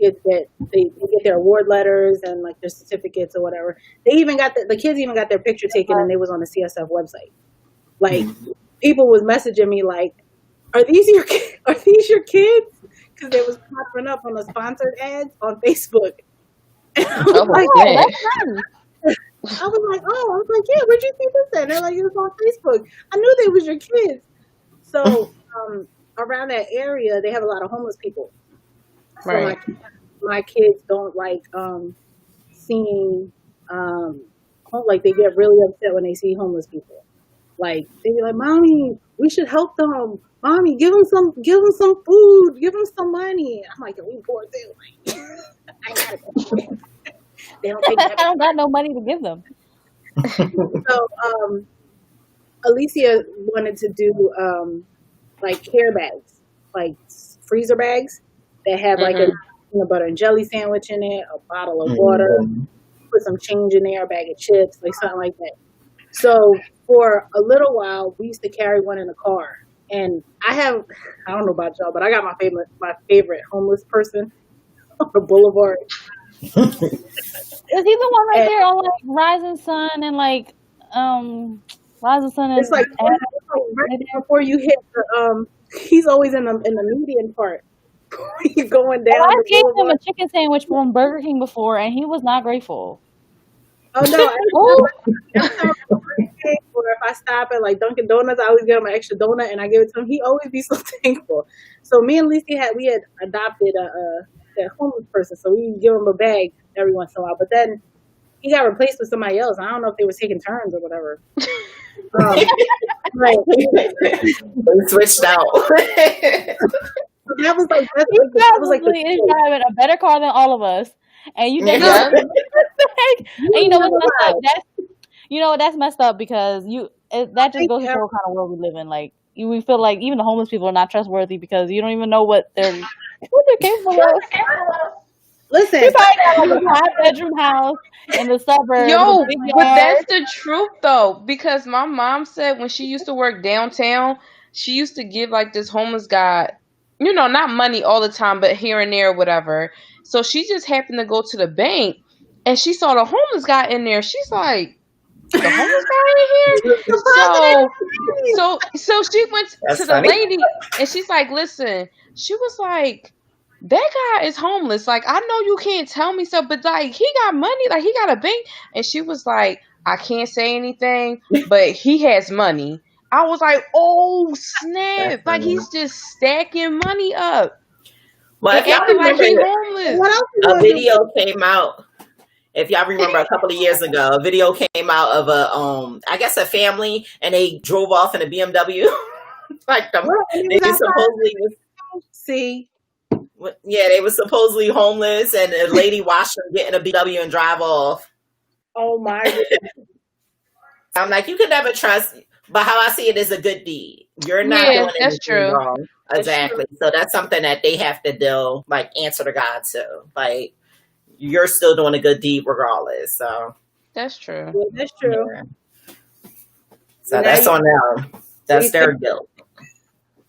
kids they get their award letters and like their certificates or whatever. They even got the kids even got their picture taken and they was on the CSF website. Like people was messaging me like, "Are these your kids?" Because they was popping up on the sponsored ads on Facebook. And I was like, yeah, where'd you see this at? They're like, it was on Facebook. I knew they was your kids. So around that area, they have a lot of homeless people. So Right. my kids don't like seeing like they get really upset when they see homeless people. Like they be like, "Mommy, we should help them. Mommy, give them some food, give them some money." I'm like, "We poor too." Like, I gotta go. They don't take that. I don't got no money to give them. So Alicia wanted to do like care bags, like freezer bags that have like a peanut butter and jelly sandwich in it, a bottle of water, put some change in there, a bag of chips, like something like that. So for a little while, we used to carry one in the car. And I don't know about y'all, but I got my favorite homeless person on the boulevard. Is he the one right there on like Rising Sun and like Rising Sun and It's like right before you hit the he's always in the median part. He's going down. I the gave him boulevard. a chicken sandwich from Burger King before and he was not grateful. Oh no! Every time I or if I stop at like Dunkin' Donuts, I always get him an extra donut and I give it to him. He always be so thankful. So me and Lisa had adopted that homeless person, so we give him a bag every once in a while. But then he got replaced with somebody else. I don't know if they was taking turns or whatever. Right. We switched out. That was like He's driving a better car than all of us, and you think Yeah. and you know what's messed up? That's messed up because that just goes to show what kind of world we live in. Like we feel like even the homeless people are not trustworthy because you don't even know what they're capable of. Listen, You probably got like a 5-bedroom house in the suburbs. Yo, a big but yard. that's the truth though, because my mom said when she used to work downtown, she used to give like this homeless guy, not money all the time, but here and there, whatever. So she just happened to go to the bank and she saw the homeless guy in there. She's like, the homeless guy in here? So she went to the lady and she's like, listen, she was like, that guy is homeless. Like, I know you can't tell me so, but like, he got money, like he got a bank. And she was like, I can't say anything, but he has money. I was like, oh snap! Like he's just stacking money up. Well, if y'all remember, a video came out. If y'all remember, a couple of years ago, a video came out of I guess a family, and they drove off in a BMW. They supposedly see. Yeah, they were supposedly homeless, and a lady watched them get in a BMW and drive off. Oh my goodness. I'm like, you can never trust, but how I see it is a good deed. You're not doing anything wrong. Exactly. So that's something that they have to answer to God to. Like, you're still doing a good deed regardless. So that's true. Yeah, that's true. Yeah. So that's on them. That's their guilt.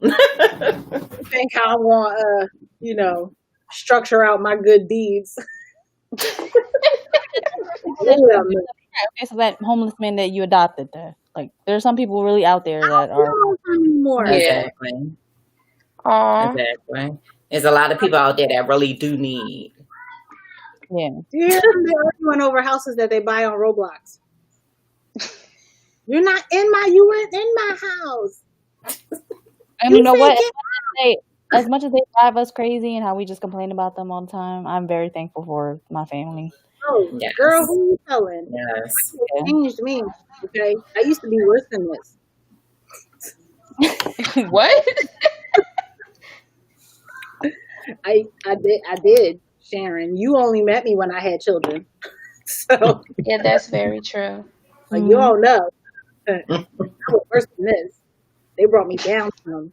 Think how I want structure out my good deeds. Okay, so that homeless man that you adopted there, like there's some people really out there that are anymore. Exactly. Aww. Exactly. There's a lot of people out there that really do need. Yeah. They're arguing over houses that they buy on Roblox. You went in my house. And you know what? As much as they drive us crazy and how we just complain about them all the time, I'm very thankful for my family. Oh, yes. Girl, who you telling? Yes. It changed me. Okay, I used to be worse than this. What? I did, Sharon. You only met me when I had children, so yeah, that's very true. Like you all know, I was worse than this. They brought me down from.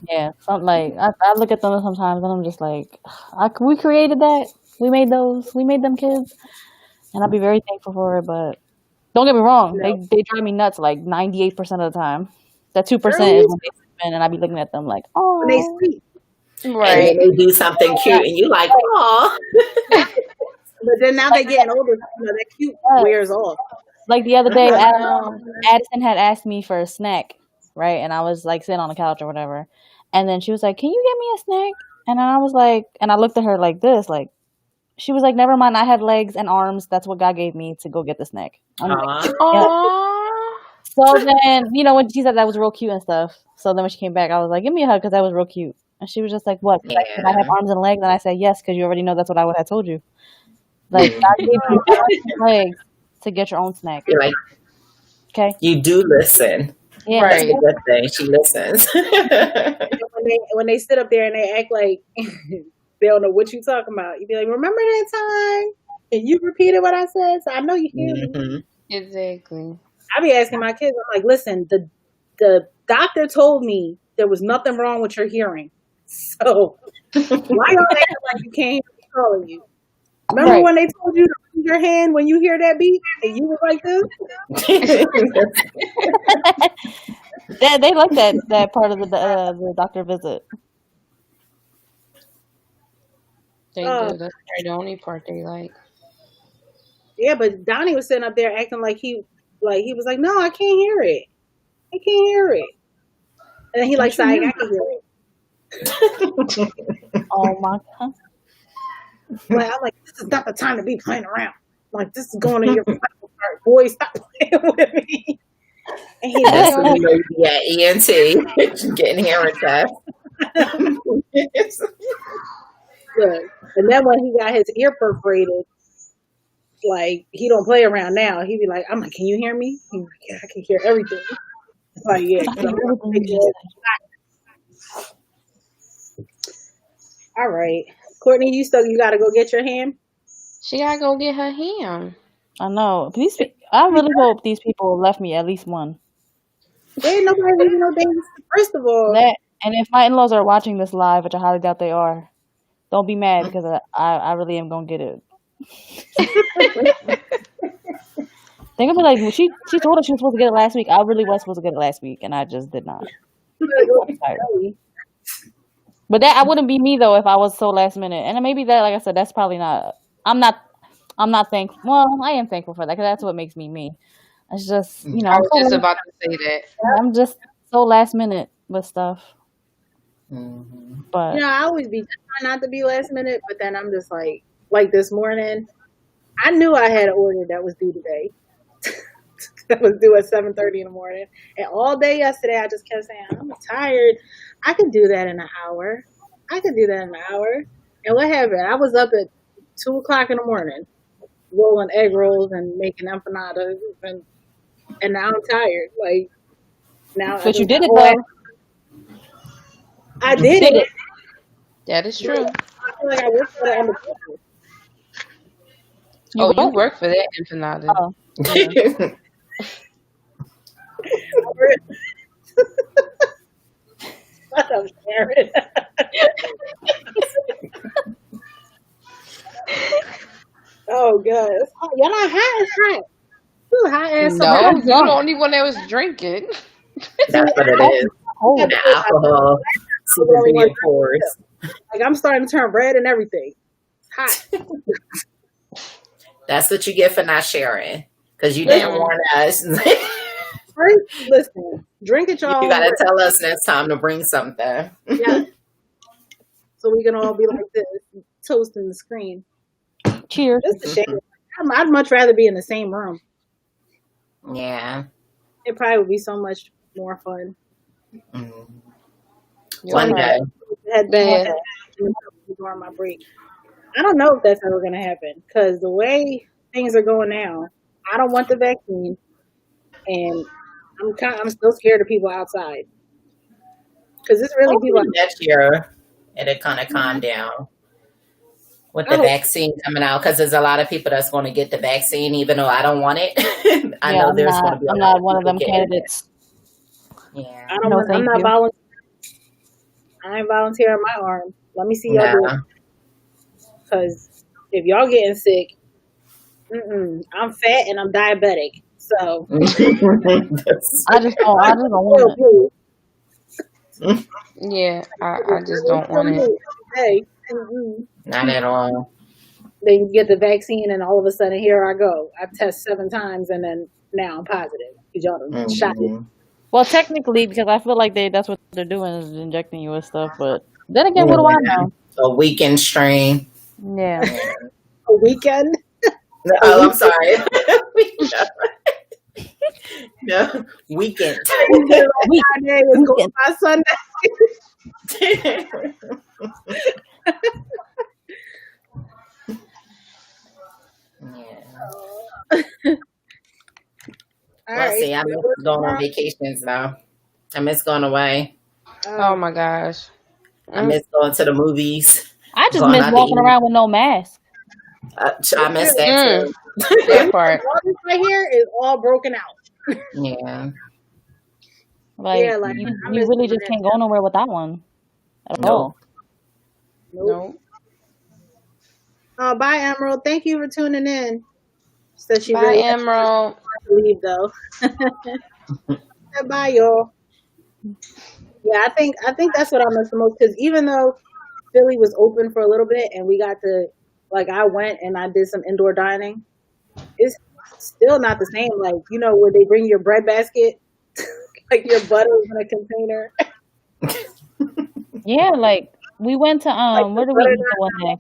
Yeah, something like I look at them sometimes and I'm just like, we created that. We made them kids, and I'll be very thankful for it. But don't get me wrong, they drive me nuts like 98% of the time. That 2% is when they spend, and I be looking at them like, oh, when they sleep, right? And then they do something cute, and you like, oh. But then now they getting older, that cute wears off. Like the other day, Addison had asked me for a snack, right? And I was like sitting on the couch or whatever, and then she was like, "Can you get me a snack?" And I was like, and I looked at her like this, like. She was like, never mind, I have legs and arms. That's what God gave me to go get the snack. Like, So then, when she said that was real cute and stuff. So then when she came back, I was like, give me a hug because that was real cute. And she was just like, what? Yeah. Like, did I have arms and legs? And I said, yes, because you already know that's what I would have told you. Like, God gave you arms and legs to get your own snack. You're like, okay. You do listen. Yeah. That's a good thing. She listens. when they sit up there and they act like... They don't know what you talking about. You be like, remember that time? And you repeated what I said, so I know you hear me. Exactly. I be asking my kids, I'm like, listen, the doctor told me there was nothing wrong with your hearing. So why y'all acting like you can't hear me calling you? Remember when they told you to raise your hand when you hear that beat and you were like this? They like that part of the doctor visit. They do. That's the only part they like. Yeah, but Donnie was sitting up there acting like he was like, no, I can't hear it. I can't hear it. And then he like, I can hear it. Oh my God. Like, I'm like, this is not the time to be playing around. Like, this is going in your boy, stop playing with me. And he's like, ENT getting hearing test. Good. And then when he got his ear perforated, like he don't play around now. He'd be like, I'm like, can you hear me? He'd be like, yeah, I can hear everything. Like, yeah. All right. Courtney, you gotta go get your ham? She gotta go get her ham. I know. I really hope these people left me at least one. There ain't nobody leaving no days. First of all, and if my in-laws are watching this live, which I highly doubt they are, don't be mad because I really am gonna get it. They're gonna be like, well, she told us she was supposed to get it last week. I really was supposed to get it last week, and I just did not. But that I wouldn't be me though if I was so last minute. And maybe that, like I said, that's probably not. I'm not thankful. Well, I am thankful for that because that's what makes me me. It's just I was just about to say that. I'm just so last minute with stuff. Mm-hmm. But I always be trying not to be last minute, but then I'm just like this morning, I knew I had an order that was due today. That was due at 7:30 in the morning, and all day yesterday I just kept saying, I'm tired. I could do that in an hour. And what happened? I was up at 2:00 in the morning, rolling egg rolls and making empanadas, and now I'm tired. Like now, but you did it though. I did it. That is true. I feel like I worked for that. You work for that empanada. Oh. Yeah. Shut up, Sharon. Oh, God. Y'all not hot? It's hot. You hot ass. No, you're the only one that was drinking. That's what it is. The alcohol seeping through your pores. Like, I'm starting to turn red and everything. Hot. That's what you get for not sharing. Because you didn't warn us. Listen, drink it, y'all. You gotta tell us next time to bring something. Yeah. So we can all be like this, toasting the screen. Cheers. It's a shame. I'd much rather be in the same room. Yeah. It probably would be so much more fun. One day. Had bad during my break. I don't know if that's ever going to happen because the way things are going now, I don't want the vaccine, and I'm still scared of people outside because it's really people. Next year, it'll kind of calm down with the vaccine coming out because there's a lot of people that's going to get the vaccine, even though I don't want it. I know there's going to be. I'm not one of them candidates. Yeah, I'm not volunteering. I ain't volunteering my arm. Let me see y'all do it. Because if y'all getting sick, I'm fat and I'm diabetic. So I just don't want it. Yeah, I just don't want it. Hey, not at all. Then you get the vaccine and all of a sudden here I go. I test 7 times and then now I'm positive. Y'all done shot it. Well, technically, because I feel like that's what they're doing is injecting you with stuff. But then again, what do I know? A weekend strain. Yeah. A weekend? Oh, I'm sorry. No, weekend. Friday was going by Sunday. See, I miss going on vacations now. I miss going away. Oh my gosh. I miss going to the movies. I just miss walking around with no mask. I miss that too. That part. All this right here is all broken out. Yeah. Like, you really just can't go nowhere without one at all. Nope. Oh, bye, Emerald. Thank you for tuning in. So she bye, Emerald. Leave though. Bye, y'all. Yeah, I think that's what I miss the most because even though Philly was open for a little bit and we got to, like, I went and I did some indoor dining. It's still not the same. Like, you know, where they bring your bread basket, like your butter in a container. Yeah, like we went to where did we eat the one day?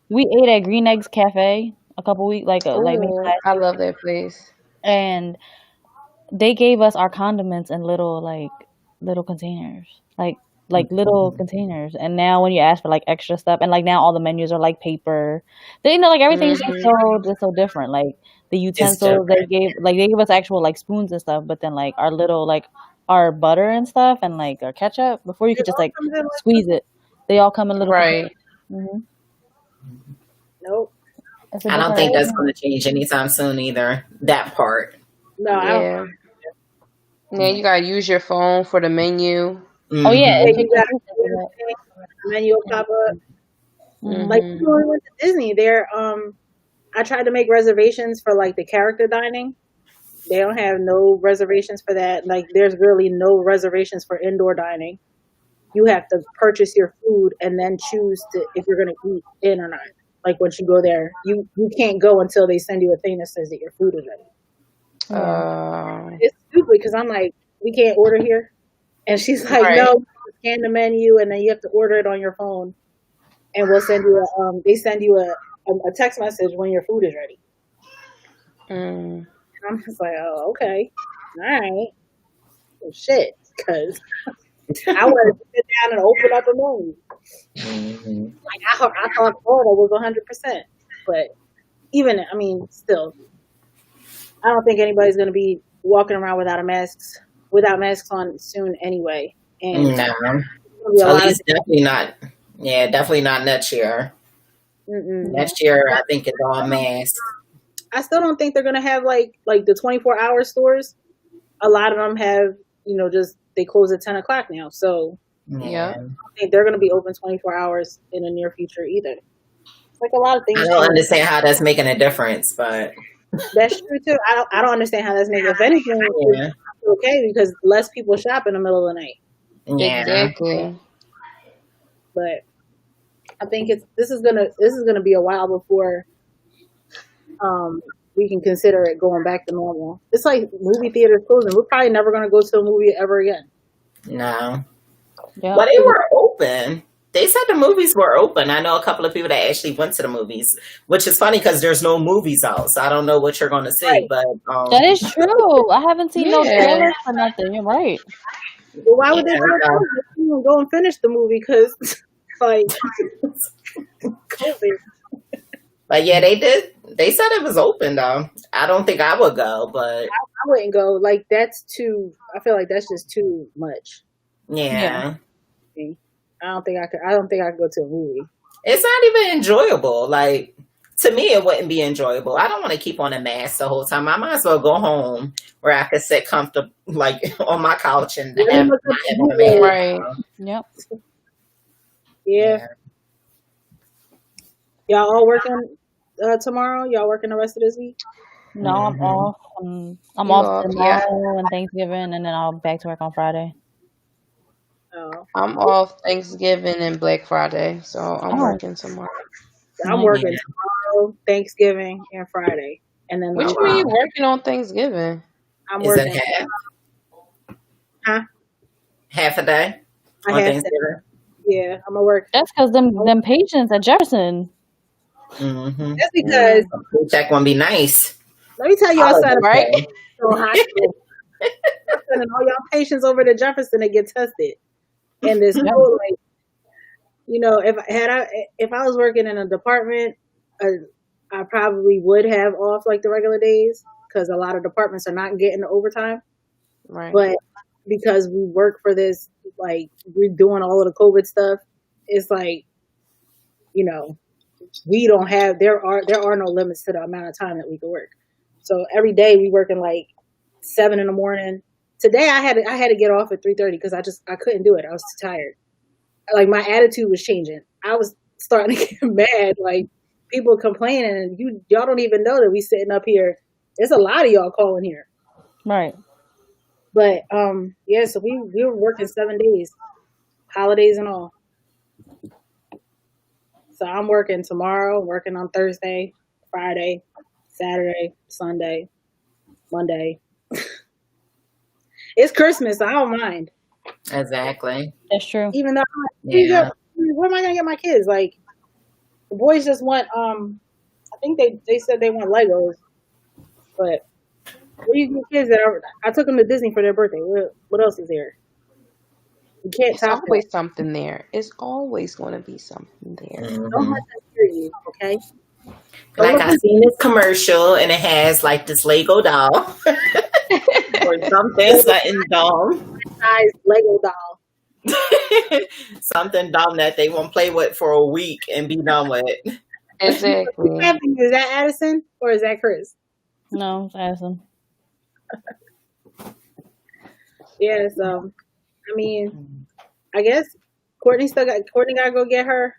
We ate at Green Eggs Cafe a couple weeks I love that place. And they gave us our condiments in little containers. Like little containers, and now when you ask for like extra stuff, and like now all the menus are like paper, they like everything's just so different. Like the utensils they gave us actual like spoons and stuff, but then like our little like our butter and stuff and like our ketchup before you could just like squeeze it. They all come in little right. Mm-hmm. Nope. I don't think that's going to change anytime soon either. That part. No, I don't. Yeah, you gotta use your phone for the menu. Oh yeah, You got the menu will pop up. Like when we went to Disney, I tried to make reservations for like the character dining. They don't have no reservations for that. Like there's really no reservations for indoor dining. You have to purchase your food and then choose if you're gonna eat in or not. Like once you go there, you can't go until they send you a thing that says that your food is ready. It's stupid because I'm like, we can't order here, and she's like, no, scan the menu and then you have to order it on your phone, and we'll send you they send you a text message when your food is ready. And I'm just like, oh, okay, all right, well, shit, because I wanted to sit down and open up a menu. Like I thought Florida was 100%, but even still, I don't think anybody's going to be walking around without masks on soon anyway. And no, at least definitely not. Yeah, definitely not next year. Next year, I think it's all masks. I still don't think they're going to have like the 24-hour stores. A lot of them have, just they close at 10 o'clock now. So yeah, I don't think they're going to be open 24 hours in the near future either. It's like a lot of things. I don't understand how that's making a difference, but that's true too. I don't understand how that's making. If anything, it's okay because less people shop in the middle of the night. Yeah. Exactly. But I think this is gonna be a while before we can consider it going back to normal. It's like movie theaters closing. We're probably never gonna go to a movie ever again. No. Yeah. But they were open. They said the movies were open. I know a couple of people that actually went to the movies, which is funny because there's no movies out. So I don't know what you're going to see. Right. But that is true. I haven't seen no trailers for nothing. You're right. Well, why would they go and finish the movie? Because like COVID. But yeah, they did. They said it was open though. I don't think I would go, but I wouldn't go. Like that's too. I feel like that's just too much. Yeah. I don't think I could go to a movie. It's not even enjoyable. Like to me, it wouldn't be enjoyable. I don't want to keep on a mask the whole time. I might as well go home where I could sit comfortable, like on my couch and have a mask. Right. Yep. Yeah. Y'all all working tomorrow? Y'all working the rest of this week? No, I'm off. I'm off tomorrow and Thanksgiving, and then I'll back to work on Friday. Oh. I'm off Thanksgiving and Black Friday, so I'm working tomorrow. I'm working tomorrow, Thanksgiving, and Friday. And then what you mean working on Thanksgiving? I'm working. Half? Huh? Half a day on Thanksgiving? Yeah, I'm gonna work. That's because them patients at Jefferson. Mm-hmm. That's because check won't be nice. Let me tell you something, right? Sending all y'all patients over to Jefferson to get tested. And this whole like, if I was working in a department, I probably would have off like the regular days because a lot of departments are not getting the overtime. Right. But because we work for this, like we're doing all of the COVID stuff, it's like, we don't have there are no limits to the amount of time that we can work. So every day we working like 7 a.m. Today I had to get off at 3:30 because I couldn't do it. I was too tired. Like my attitude was changing. I was starting to get mad. Like people complaining, and y'all don't even know that we sitting up here. There's a lot of y'all calling here. Right. But so we were working 7 days, holidays and all. So I'm working tomorrow, working on Thursday, Friday, Saturday, Sunday, Monday. It's Christmas. I don't mind. Exactly. That's true. Even though, where am I gonna get my kids? Like, the boys just want. I think they said they want Legos, but where you get kids that I took them to Disney for their birthday. What else is there? You can't It's top always that. something there. It's always going to be something there. Mm-hmm. Don't let them hear you, okay? Like I seen this commercial and it has like this Lego doll or something dumb. Nice Lego doll. Something dumb that they won't play with for a week and be done with. Exactly. Is that Addison or is that Chris? No, it's Addison. Yeah, so I mean, I guess Courtney gotta go get her.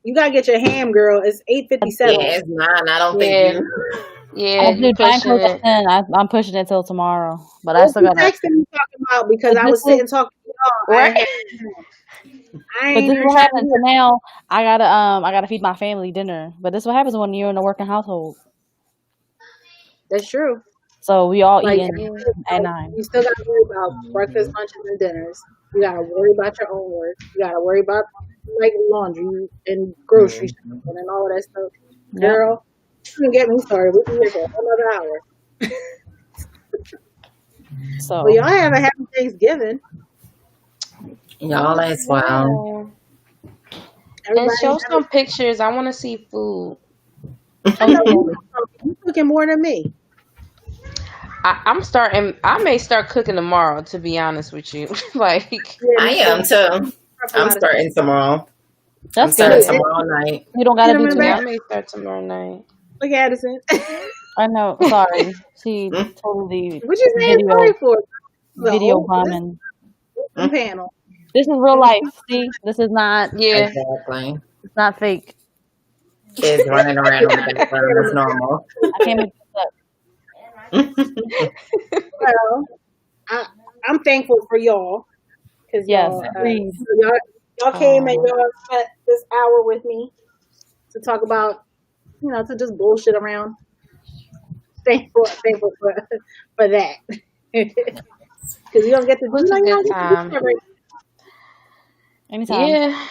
You gotta get your ham, girl. It's 8:57. Yeah, it's 9. I don't think you. Yeah, I'm pushing it till tomorrow, but I still got texting me talking about because I was sitting talking to y'all. Right. But this is what happens. So now I gotta feed my family dinner. But this is what happens when you're in a working household. That's true. So we all eat at 9. You still gotta worry about breakfast, lunches, and dinners. You gotta worry about your own work. You gotta worry about like laundry and grocery shopping and all that stuff. Girl, you can get me started. We can get for another hour. So well, y'all have a happy Thanksgiving. Y'all as well. And show some pictures. I want to see food. You cooking more than me. I'm starting. I may start cooking tomorrow. To be honest with you, like I am too. I'm starting tomorrow. That's good. good. Tomorrow night. You don't gotta do I may start tomorrow night. Look at Addison. I know. Sorry, she totally. What you saying sorry for? Video bombing. Panel. This is real life. See, this is not. Yeah, exactly. It's not fake. Kids running around in the background. That's normal. I can't make this up. Well, I'm thankful for y'all because y'all came and y'all spent this hour with me to talk about, to just bullshit around. Thankful for that because you don't get to do good time. Anytime. Yeah.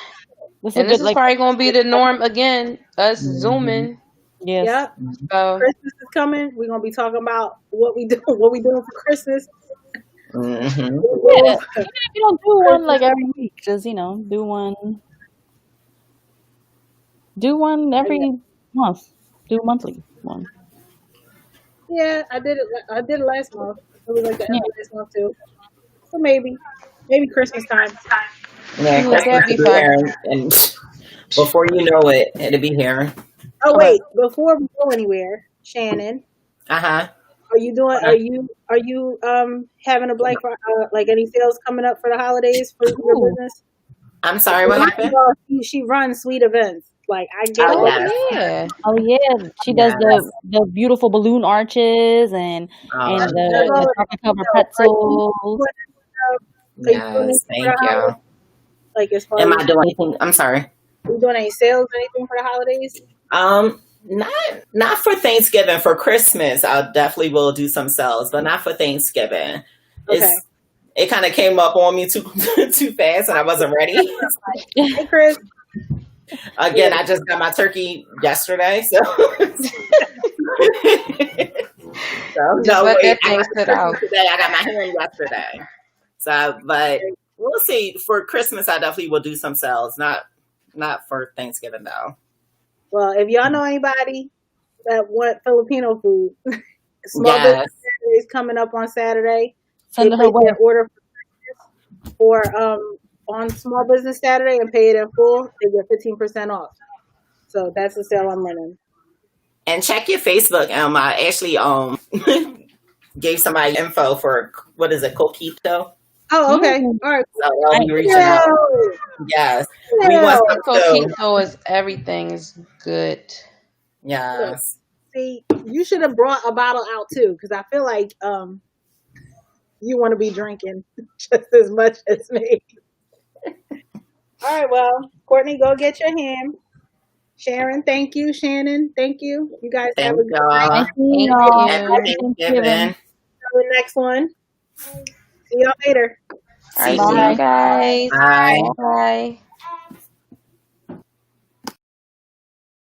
This is probably going to be the norm again, us zooming. Yes. Yep. So Christmas is coming. We're going to be talking about what we doing for Christmas. Mm-hmm. Yeah. You don't do one like every week. Just, do one. Do one every month. Do a monthly one. Yeah, I did it last month. It was like the end of last month too. So maybe Christmas time. Yeah, Christmas will be here, and before you know it, it'll be here. Oh wait, before we go anywhere, Shannon. Are you doing? Are you having a Black like any sales coming up for the holidays for your business? I'm sorry, what happened? She runs sweet events. Like I get. Oh yeah, she does the beautiful balloon arches and the chocolate covered pretzels. Yes, thank you. Like as far am I doing anything? I'm sorry. Are you doing any sales or anything for the holidays? Not for Thanksgiving. For Christmas, I definitely will do some sales, but not for Thanksgiving. Okay. It kind of came up on me too fast, and I wasn't ready. Hey, Chris. Again, I just got my turkey yesterday, so. I got my ham yesterday. So, but we'll see. For Christmas, I definitely will do some sales. Not for Thanksgiving though. Well, if y'all know anybody that want Filipino food, Small Business Saturday is coming up on Saturday. Send her their order for on Small Business Saturday and pay it in full. They get 15% off. So that's the sale I'm running. And check your Facebook. I actually gave somebody info for what is it, Coquito? Oh, okay. All right. So I'll be reaching out. Yes. We want Coquito is everything is good. Yes. See, you should have brought a bottle out too, because I feel like you want to be drinking just as much as me. All right, well, Courtney, go get your ham. Sharon, thank you. Shannon, thank you. You guys have a good night. Happy Thanksgiving. The next one. See y'all later. All right, bye, guys. Bye. Bye.